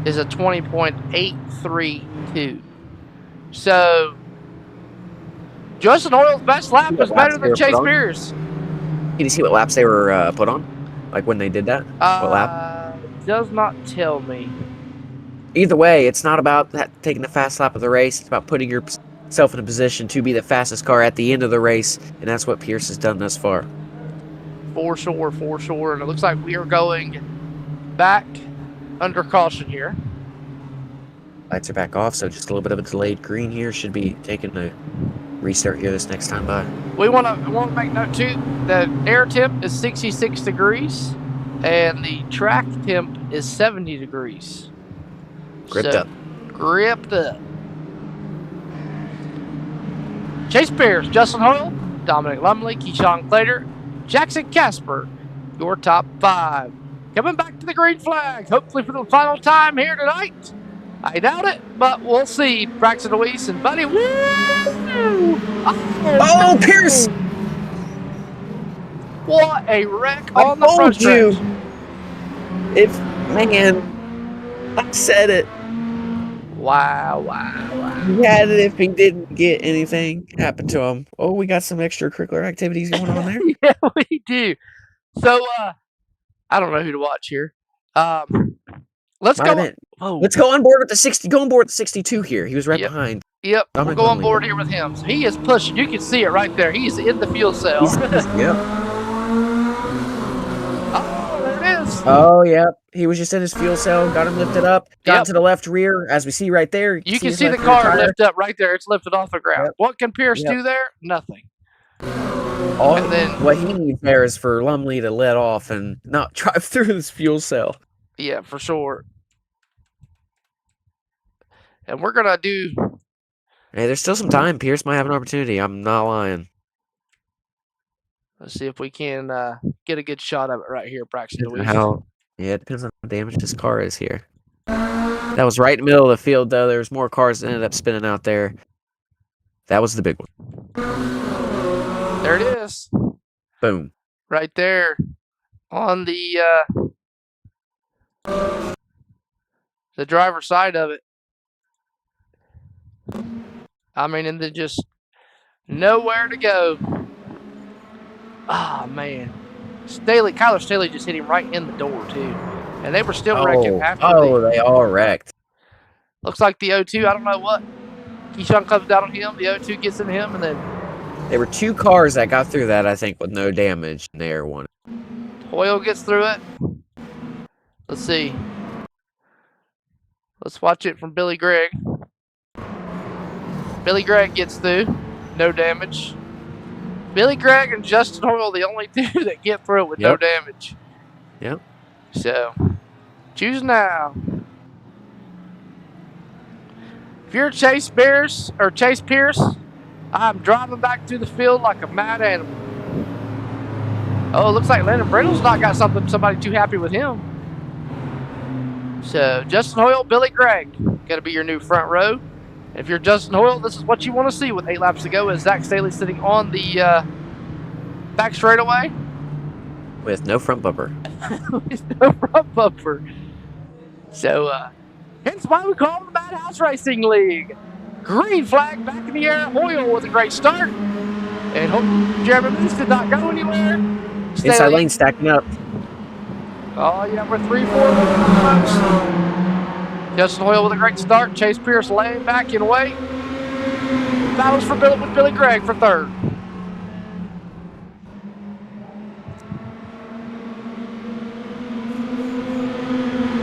is a 20.832. So Justin Hoyle's best lap was better than Chase Pierce. Can you see what laps they were put on? Like when they did that? What lap? Does not tell me. Either way, it's not about taking the fast lap of the race. It's about putting yourself in a position to be the fastest car at the end of the race, and that's what Pierce has done thus far. For sure. And it looks like we are going back under caution here. Lights are back off, so just a little bit of a delayed green here. Should be taking a restart here this next time by. We want to make note too that air temp is 66 degrees. And the track temp is 70 degrees. Gripped up. Gripped up. Chase Pierce, Justin Hoyle, Dominic Lumley, Keyshawn Clater, Jackson Casper, your top 5. Coming back to the green flag, hopefully for the final time here tonight. I doubt it, but we'll see. Braxton Luis and Buddy. Woo! Oh, Pierce! What a wreck on the front stretch. I said it. Wow. He had it if he didn't get anything happen to him. Oh, we got some extracurricular activities going on there. Yeah, we do. So, I don't know who to watch here. Let's go. Oh. Let's go on board with the 60. Go on board with the 62 here. He was right behind. Yep, we'll go on board here with him. So he is pushing. You can see it right there. He's in the fuel cell. Yep. Oh, there it is. Oh, yep. He was just in his fuel cell. Got him lifted up. Got to the left rear, as we see right there. You can see the car lift up right there. It's lifted off the ground. Yep. What can Pierce do there? Nothing. And then what he needs there is for Lumley to let off and not drive through this fuel cell. Yeah, for sure. And we're gonna do. Hey, there's still some time. Pierce might have an opportunity. I'm not lying. Let's see if we can get a good shot of it right here, Braxton. Yeah, it depends on how damaged this car is here. That was right in the middle of the field, though. There's more cars that ended up spinning out there. That was the big one. There it is. Boom. Right there on the driver's side of it. I mean, and then just nowhere to go. Oh, man. Kyler Staley just hit him right in the door, too. And they were still wrecking after they all wrecked. Looks like the O2, I don't know what. Keyshawn comes down on him, the O2 gets in him, and then... There were 2 cars that got through that, I think, with no damage. And they are one. Hoyle gets through it. Let's see. Let's watch it from Billy Gregg. Billy Gregg gets through. No damage. Billy Gregg and Justin Hoyle, the only 2 that get through it with no damage. Yep. So, choose now. If you're Chase Pierce, I'm driving back to the field like a mad animal. Oh, it looks like Landon Brindle's not got somebody too happy with him. So, Justin Hoyle, Billy Gregg, got to be your new front row. If you're Justin Hoyle, this is what you want to see with 8 laps to go. Is Zach Staley sitting on the back straightaway? With no front bumper. With no front bumper. So, hence why we call them the Madhouse Racing League. Green flag back in the air. Hoyle with a great start. And Jeremy Moose did not go anywhere. Inside lane stacking up. Oh, yeah, we're 3-4 laps. Justin Hoyle with a great start. Chase Pierce laying back in wait. Battles for Billy Gregg for 3rd.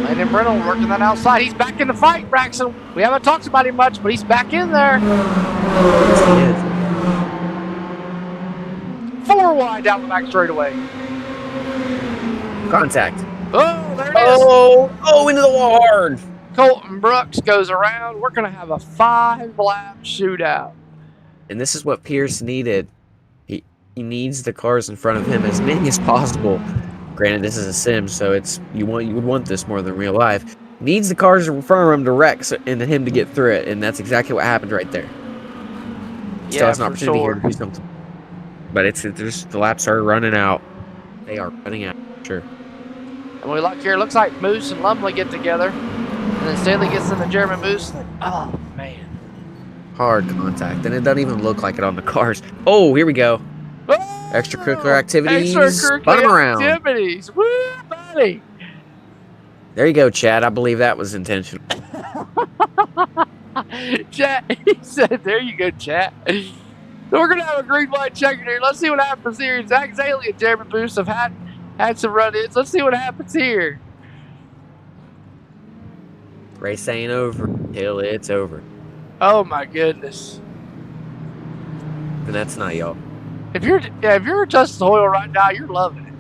Landon Brindle working that outside. He's back in the fight, Braxton. We haven't talked about him much, but he's back in there. Yes, he is. 4 wide down the back straightaway. Contact. Oh, there it is. Oh, into the wall hard. Colton Brooks goes around. We're going to have a 5-lap shootout. And this is what Pierce needed. He needs the cars in front of him, as many as possible. Granted, this is a sim, so you would want this more than real life. Needs the cars in front of him to wreck and him to get through it, and that's exactly what happened right there. Still has an opportunity here to do something. But the laps are running out. They are running out, sure. And we look here, it looks like Moose and Lumley get together. And then Staley gets in the Jeremy Moose. Oh, man. Hard contact. And it doesn't even look like it on the cars. Oh, here we go. Oh, extracurricular activities. Extracurricular him around. activities. Woo, buddy. There you go, Chad. I believe that was intentional. Chad, he said, there you go, Chad. So we're going to have a green-white checkered here. Let's see what happens here. Zach Staley and Jeremy Moose have had some run-ins. Let's see what happens here. Race ain't over till it's over. Oh my goodness! And that's not y'all. If you're Justin Hoyle right now, you're loving it.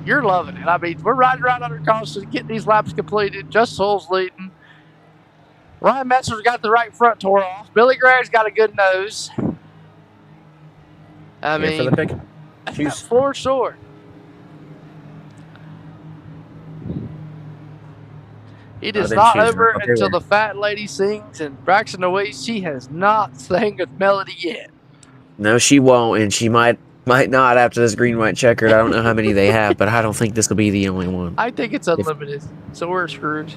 You're loving it. I mean, we're riding around under caution, getting these laps completed. Just Souls leading. Ryan Metzer's got the right front tore off. Billy Gragg's got a good nose. I Here for mean, the pick. Choose. for sure. It is then not choose over right until there. the fat lady sings, and Braxton away. She has not sang a melody yet. No, she won't, and she might not after this green white checkered. I don't know how many they have, but I don't think this will be the only one. I think it's unlimited, so we're screwed.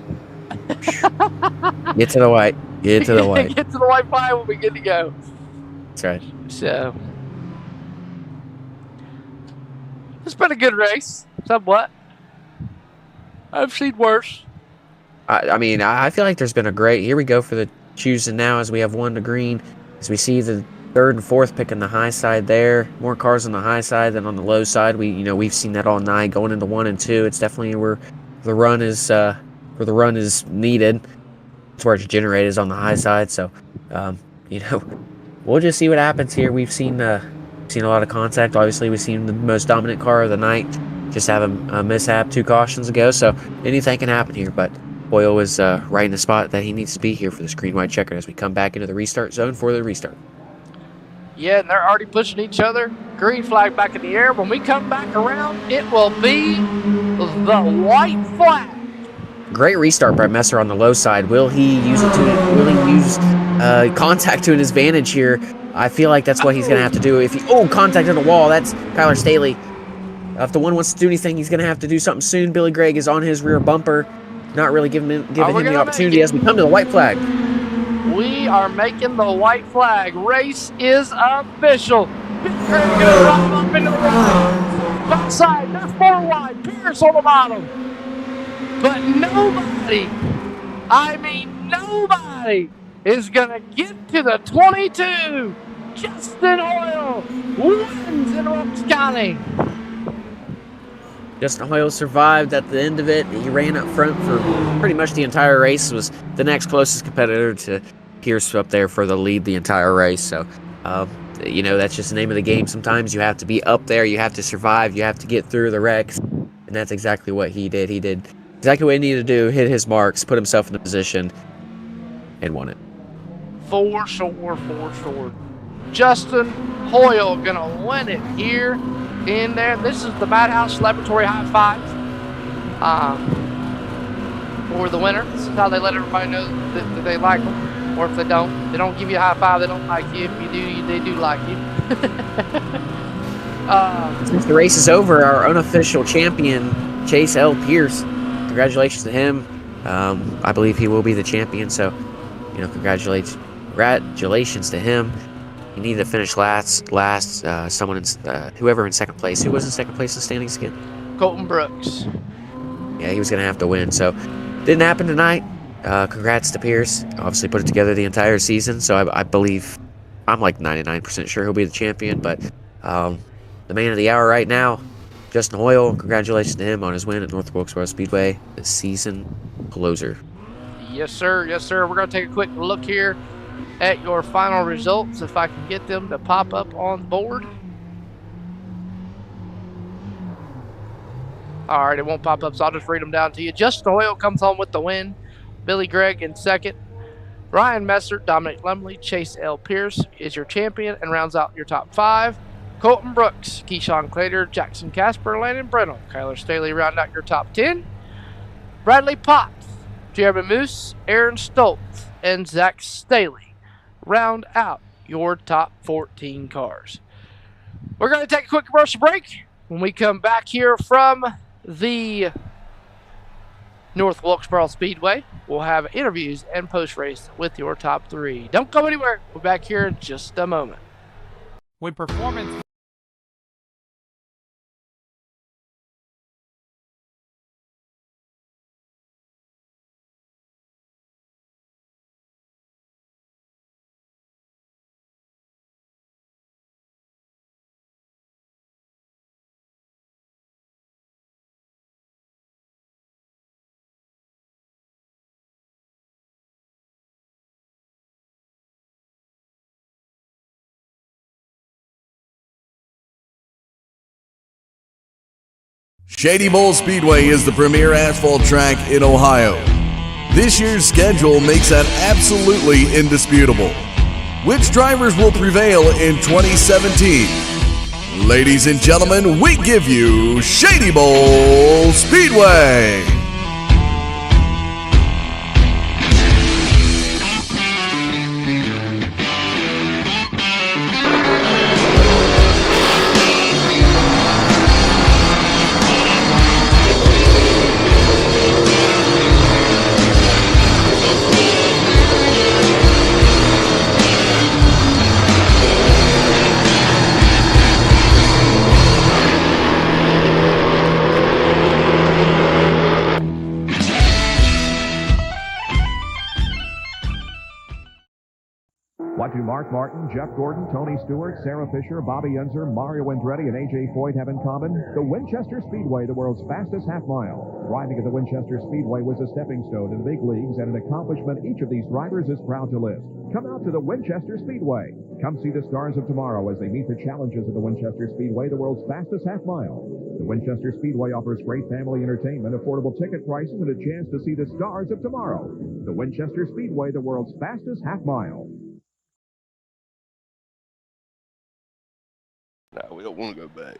Get to the white. Get to the white. Get to the white flag when we get to go. That's right. So it's been a good race, somewhat. I've seen worse. I mean, I feel like there's been a great. Here we go for the choosing now as we have one to green. As we see the third and fourth picking the high side there. More cars on the high side than on the low side. We've seen that all night going into 1 and 2. It's definitely where the run is needed. It's where it's generated is on the high side. So, we'll just see what happens here. We've seen a lot of contact. Obviously, we've seen the most dominant car of the night just have a mishap 2 cautions ago. So anything can happen here, but Hoyle is right in the spot that he needs to be here for this green white checker as we come back into the restart zone for the restart. Yeah, and they're already pushing each other. Green flag back in the air. When we come back around, it will be the white flag. Great restart by Messer on the low side. Will he use contact to his advantage here? I feel like that's what he's going to have to do. If he contact on the wall, that's Kyler Staley. If the one wants to do anything, he's going to have to do something soon. Billy Gregg is on his rear bumper, not really giving him the opportunity as we come to the white flag. We are making the white flag. Race is official. Billy Gregg going to drive up into the right. Outside, that's 4 wide. Pierce on the bottom. But nobody is going to get to the 22. Justin Hoyle wins in Wilkes County. Justin Hoyle survived at the end of it. He ran up front for pretty much the entire race. Was the next closest competitor to Pierce up there for the lead the entire race. So, that's just the name of the game. Sometimes you have to be up there. You have to survive. You have to get through the wrecks. And that's exactly what he did. He did exactly what he needed to do, hit his marks, put himself in the position, and won it. For sure. Justin Hoyle going to win it here in there. This is the Madhouse Celebratory High Five for the winner. This is how they let everybody know that they like them. Or if they don't give you a high five, they don't like you. If you do, they do like you. Since the race is over, our unofficial champion, Chase L. Pierce, congratulations to him. I believe he will be the champion, so congratulations to him. He needed to finish last. Whoever in second place. Who was in second place in the standings again? Colton Brooks. Yeah, he was going to have to win. So, didn't happen tonight. Congrats to Pierce. Obviously put it together the entire season. So, I believe, I'm like 99% sure he'll be the champion. But the man of the hour right now, Justin Hoyle. Congratulations to him on his win at North Wilkesboro Speedway. The season closer. Yes, sir. We're going to take a quick look here at your final results, if I can get them to pop up on board. All right, it won't pop up, so I'll just read them down to you. Justin Hoyle comes home with the win. Billy Gregg in second. Ryan Messer, Dominic Lumley, Chase L. Pierce is your champion and rounds out your top 5. Colton Brooks, Keyshawn Clater, Jackson Casper, Landon Brennell, Kyler Staley round out your top 10. Bradley Potts, Jeremy Moose, Aaron Stoltz, and Zach Staley round out your top 14 cars. We're going to take a quick commercial break. When we come back here from the North Wilkesboro Speedway, we'll have interviews and post-race with your top 3. Don't go anywhere. We're back here in just a moment. When performance Shady Bowl Speedway is the premier asphalt track in Ohio. This year's schedule makes that absolutely indisputable. Which drivers will prevail in 2017? Ladies and gentlemen, we give you Shady Bowl Speedway. What do Mark Martin, Jeff Gordon, Tony Stewart, Sarah Fisher, Bobby Unser, Mario Andretti, and A.J. Foyt have in common? The Winchester Speedway, the world's fastest half mile. Driving at the Winchester Speedway was a stepping stone to the big leagues and an accomplishment each of these drivers is proud to list. Come out to the Winchester Speedway. Come see the stars of tomorrow as they meet the challenges of the Winchester Speedway, the world's fastest half mile. The Winchester Speedway offers great family entertainment, affordable ticket prices, and a chance to see the stars of tomorrow. The Winchester Speedway, the world's fastest half mile. No, we don't want to go back.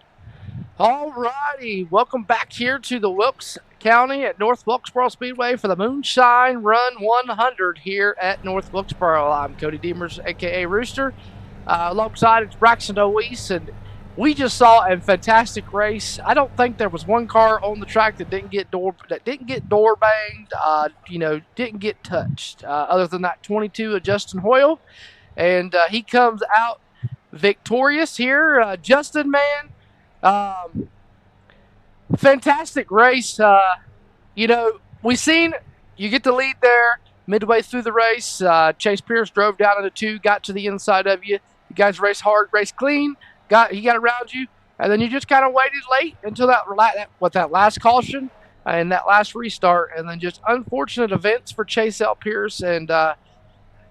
All righty, welcome back here to the Wilkes County at North Wilkesboro Speedway for the Moonshine Run 100 here at North Wilkesboro. I'm Cody Demers, aka Rooster. Alongside it's Braxton Oise, and we just saw a fantastic race. I don't think there was one car on the track that didn't get door banged, didn't get touched. Other than that 22 of Justin Hoyle, and he comes out victorious here. Justin, man, fantastic race. We seen you get the lead there midway through the race. Chase Pierce drove down into 2, got to the inside of you. You guys raced hard, raced clean. He got around you, and then you just kind of waited late until that last caution and that last restart, and then just unfortunate events for Chase L. Pierce and.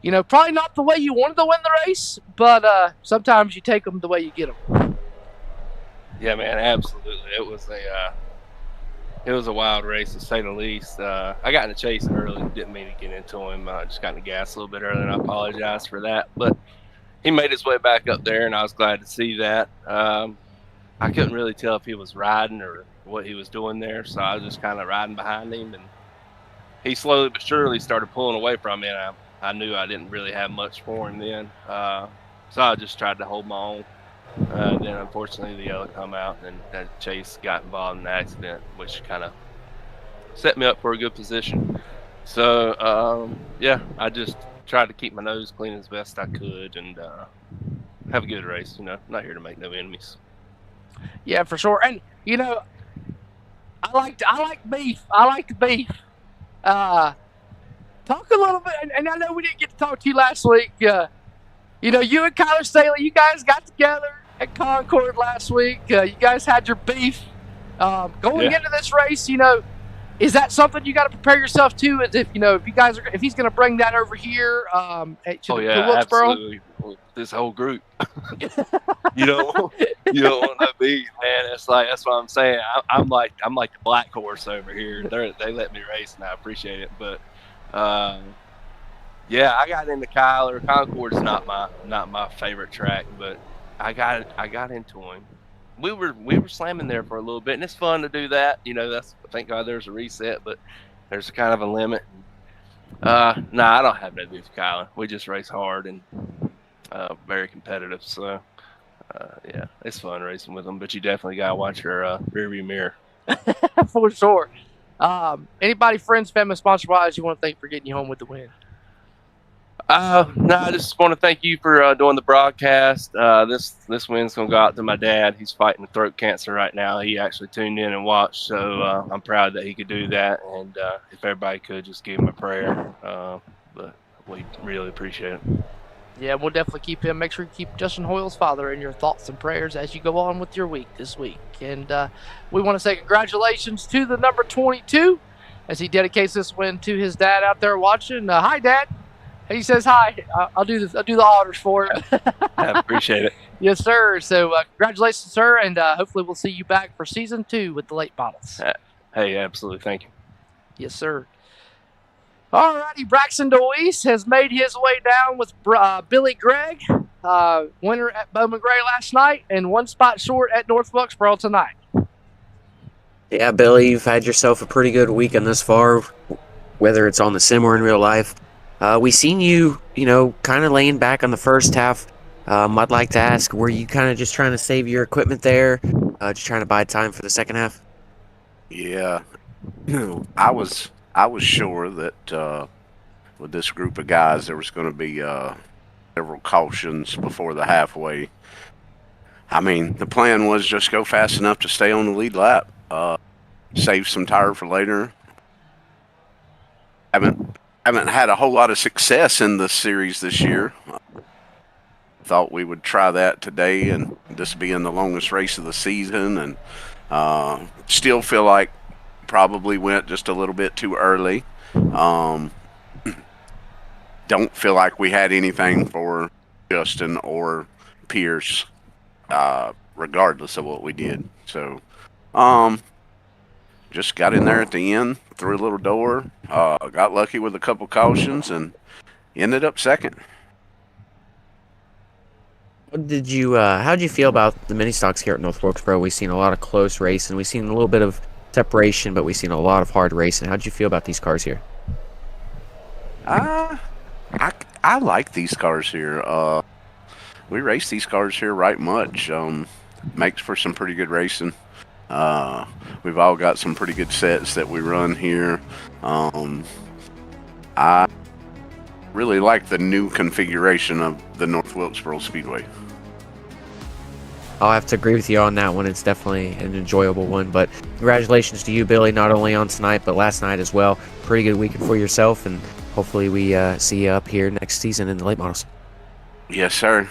Probably not the way you wanted to win the race, but sometimes you take them the way you get them. Yeah, man, absolutely. It was a wild race, to say the least. I got in the chase early, didn't mean to get into him. Just got in the gas a little bit early, and I apologize for that. But he made his way back up there, and I was glad to see that. I couldn't really tell if he was riding or what he was doing there, so I was just kind of riding behind him, and he slowly but surely started pulling away from me, and I knew I didn't really have much for him then, so I just tried to hold my own. Then, unfortunately, the yellow come out, and Chase got involved in the accident, which kind of set me up for a good position. So, I just tried to keep my nose clean as best I could and have a good race. Not here to make no enemies. Yeah, for sure. And I like beef. I like the beef. Talk a little bit, and I know we didn't get to talk to you last week. You and Kyler Staley, you guys got together at Concord last week. You guys had your beef. Going into this race, is that something you got to prepare yourself to? As if if he's going to bring that over here to Wilkesboro? Absolutely. This whole group. you don't want that beef, man. That's what I'm saying. I'm like the black horse over here. They let me race, and I appreciate it, but. I got into Kyler. Concord's not my favorite track, but I got into him. We were slamming there for a little bit, and it's fun to do that. Thank God there's a reset, but there's kind of a limit. I don't have no beef with Kyler. We just race hard and very competitive. So it's fun racing with them. But you definitely gotta watch your rearview mirror. For sure. Anybody, friends, family, sponsor-wise, you want to thank for getting you home with the win? I just want to thank you for doing the broadcast. This win's going to go out to my dad. He's fighting throat cancer right now. He actually tuned in and watched, so I'm proud that he could do that. And if everybody could, just give him a prayer. But we really appreciate it. Yeah, we'll definitely make sure you keep Justin Hoyle's father in your thoughts and prayers as you go on with your week this week. And we want to say congratulations to the number 22 as he dedicates this win to his dad out there watching. Hi, Dad. He says hi. I'll do this. I'll do the honors for him. I appreciate it. Yes, sir. So congratulations, sir, and hopefully we'll see you back for season 2 with the late models. Hey, absolutely. Thank you. Yes, sir. All righty, Braxton DeWeese has made his way down with Billy Gregg, winner at Bowman Gray last night, and 1 spot short at North Wilkesboro tonight. Yeah, Billy, you've had yourself a pretty good weekend thus far, whether it's on the sim or in real life. We seen you, kind of laying back on the first half. I'd like to ask, were you kind of just trying to save your equipment there, just trying to buy time for the second half? Yeah, I was sure that with this group of guys there was going to be several cautions before the halfway. I mean, the plan was just go fast enough to stay on the lead lap, save some tire for later. Haven't had a whole lot of success in the series this year. Thought we would try that today, and this being the longest race of the season, and still feel like probably went just a little bit too early. Don't feel like we had anything for Justin or Pierce, regardless of what we did. So, just got in there at the end, through a little door, got lucky with a couple cautions, and ended up second. How'd you feel about the mini stocks here at North Wilkesboro? We've seen a lot of close racing. We've seen a little bit of separation, but we've seen a lot of hard racing. How'd you feel about these cars here? I like these cars here. We race these cars here right much. Makes for some pretty good racing. We've all got some pretty good sets that we run here. I really like the new configuration of the North Wilkesboro Speedway. I'll have to agree with you on that one. It's definitely an enjoyable one. But congratulations to you, Billy, not only on tonight, but last night as well. Pretty good weekend for yourself, and hopefully we see you up here next season in the late models. Yes, sir.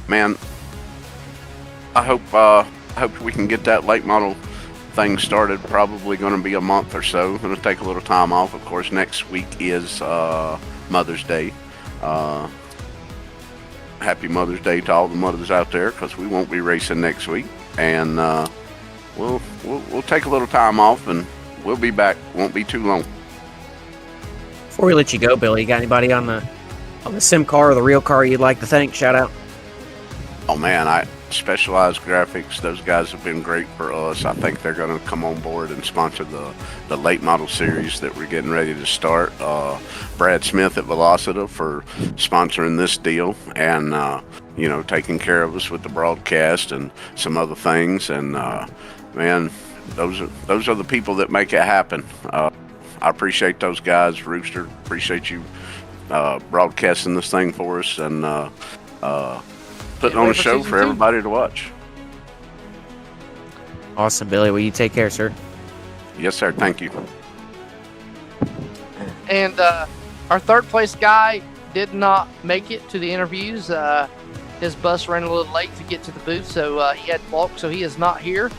Man, I hope we can get that late model thing started. Probably going to be a month or so. Going to take a little time off. Of course, next week is Mother's Day. Happy Mother's Day to all the mothers out there, because we won't be racing next week, and we'll take a little time off, and we'll be back. Won't be too long. Before we let you go, Billy, you got anybody on the sim car or the real car you'd like to thank? Shout out. Oh man, Specialized Graphics, those guys have been great for us. I think they're going to come on board and sponsor the late model series that we're getting ready to start. Brad Smith at Velocita for sponsoring this deal, and taking care of us with the broadcast and some other things. And man, those are the people that make it happen. I appreciate those guys. Rooster, appreciate you broadcasting this thing for us, and putting on a show for everybody to watch. Awesome, Billy. Well, you take care, sir. Yes, sir. Thank you. And our third place guy did not make it to the interviews. His bus ran a little late to get to the booth, so he had to walk, so he is not here.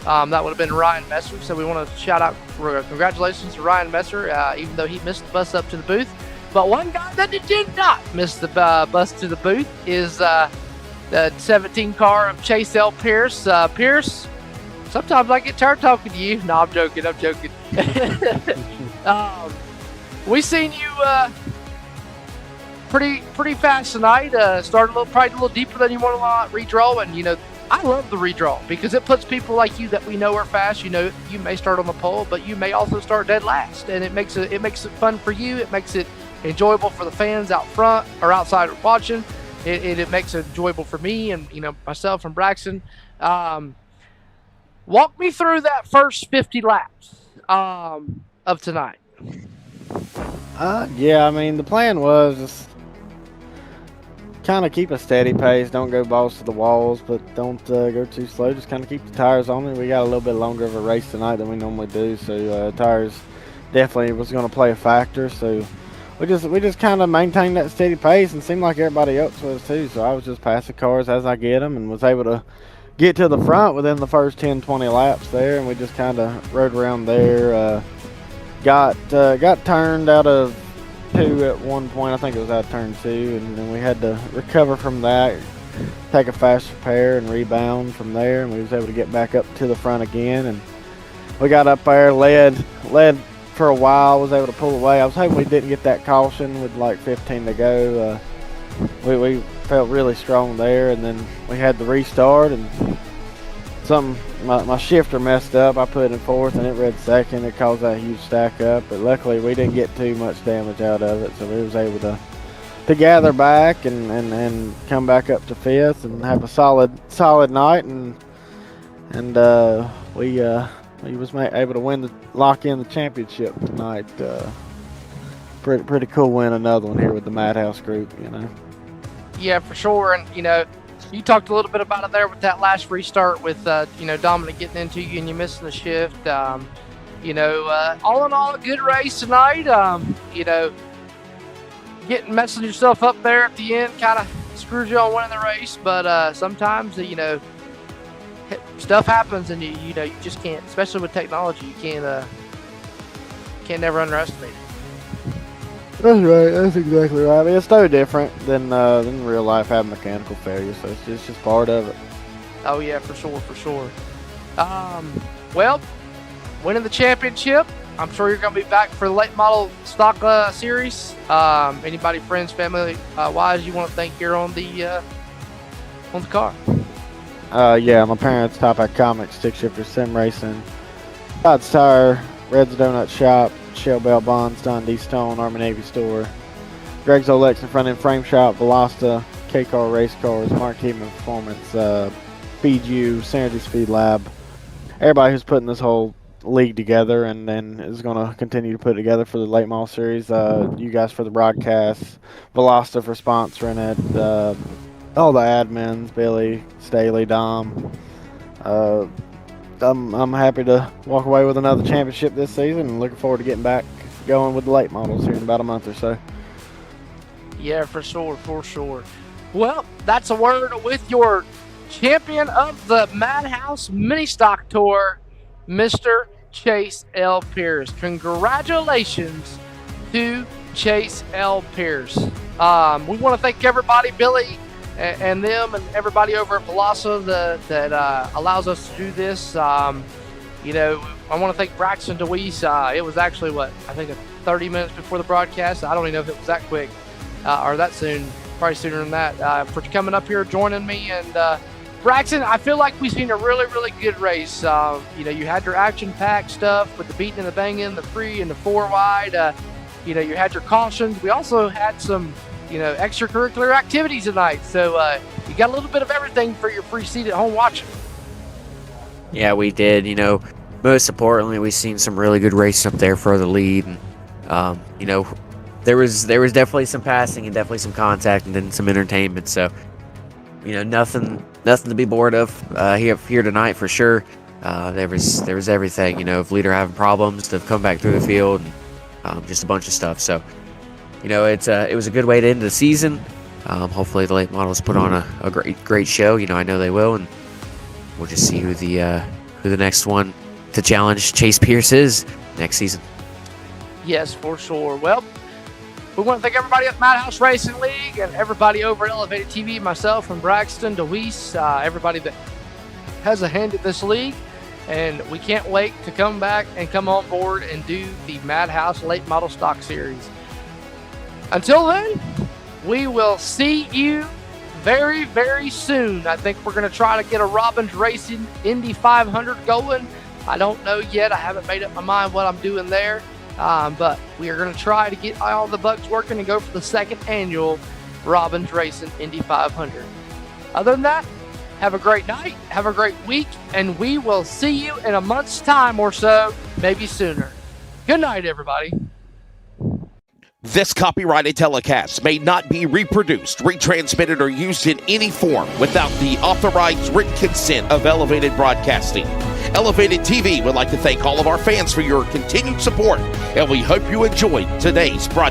That would have been Ryan Messer, so we want to shout out for congratulations to Ryan Messer, even though he missed the bus up to the booth. But one guy that did not miss the bus to the booth is the 17 car of Chase L. Pierce. Pierce, sometimes I get tired talking to you. No, I'm joking. We seen you pretty fast tonight. Started probably a little deeper than you want to redraw, and I love the redraw because it puts people like you that we know are fast. You may start on the pole, but you may also start dead last, and it makes it fun for you. It makes it enjoyable for the fans out front or outside watching. It makes it enjoyable for me and myself and Braxton. Walk me through that first 50 laps of tonight. Yeah, I mean, the plan was just kind of keep a steady pace. Don't go balls to the walls, but don't go too slow. Just kind of keep the tires on it. We got a little bit longer of a race tonight than we normally do, so tires definitely was going to play a factor. So we just kind of maintained that steady pace, and seemed like everybody else was too. So I was just passing cars as I get them, and was able to get to the front within the first 10-20 laps there, and we just kind of rode around there. Got turned out of 2 at one point. I think it was out of turn 2, and then we had to recover from that, take a fast repair and rebound from there, and we was able to get back up to the front again, and we got up there, led for a while, was able to pull away. I was hoping we didn't get that caution with like 15 to go. We felt really strong there, and then we had the restart, and my shifter messed up. I put it in fourth and it read second. It caused that huge stack up, but luckily we didn't get too much damage out of it, so we was able to gather back and come back up to fifth and have a solid night, and we was able to lock in the championship tonight. Pretty cool win, another one here with the Madhouse group, you know. Yeah, for sure. And, you know, you talked a little bit about it there with that last restart with, you know, Dominic getting into you and you missing the shift. You know, all in all, a good race tonight. You know, messing yourself up there at the end kind of screws you on winning the race. But sometimes, you know, stuff happens and, you know, you just can't, especially with technology, you can't never underestimate it. That's right. That's exactly right. I mean, it's no different than real life having mechanical failure, so it's just part of it. Oh yeah, for sure. Well, winning the championship. I'm sure you're going to be back for the late model stock series. Anybody, friends, family wise, you want to thank here on the car? Yeah, my parents, Top Hat Comics, Stick Shifter, Sim Racing, God's Tire, Red's Donut Shop, Shell Bell Bonds, Don D Stone, Army Navy Store, Greg's Olex and Front End Frame Shop, Velocita, K-Car Race Cars, Mark Heeman Performance, Feed You, Synergy Speed Lab, everybody who's putting this whole league together and is going to continue to put it together for the late model series. You guys for the broadcast, Velocita for sponsoring it, all the admins, Billy, Staley, Dom. I'm happy to walk away with another championship this season and looking forward to getting back going with the late models here in about a month or so. Yeah, for sure. Well, that's a word with your champion of the Madhouse Mini Stock Tour, Mr. Chase L. Pierce. Congratulations to Chase L. Pierce. We want to thank everybody, Billy, and them and everybody over at Velocita that allows us to do this. You know, I want to thank Braxton DeWeese. It was actually, 30 minutes before the broadcast. I don't even know if it was that quick or that soon, probably sooner than that, for coming up here, joining me. And Braxton, I feel like we've seen a really, really good race. You know, you had your action-packed stuff with the beating and the banging, the 3 and the 4 wide. You know, you had your cautions. We also had some, you know, extracurricular activities tonight. So you got a little bit of everything for your free seat at home watching. Yeah, we did. You know, most importantly, we seen some really good racing up there for the lead. And, you know, there was definitely some passing and definitely some contact and then some entertainment. So, you know, nothing to be bored of here tonight for sure. There was everything. You know, if leader having problems to come back through the field, and, just a bunch of stuff. So, you know, it was a good way to end the season. Hopefully the late models put on a great show. You know, I know they will, and we'll just see who the next one to challenge Chase Pierce is next season. Yes, for sure. Well, we want to thank everybody at Madhouse Racing League and everybody over at Elevated TV, myself and Braxton, DeWeese, everybody that has a hand in this league. And we can't wait to come back and come on board and do the Madhouse Late Model Stock Series. Until then, we will see you very, very soon. I think we're going to try to get a Robbins Racing Indy 500 going. I don't know yet. I haven't made up my mind what I'm doing there. But we are going to try to get all the bugs working and go for the second annual Robbins Racing Indy 500. Other than that, have a great night, have a great week, and we will see you in a month's time or so, maybe sooner. Good night, everybody. This copyrighted telecast may not be reproduced, retransmitted, or used in any form without the authorized written consent of Elevated Broadcasting. Elevated TV would like to thank all of our fans for your continued support, and we hope you enjoyed today's broadcast.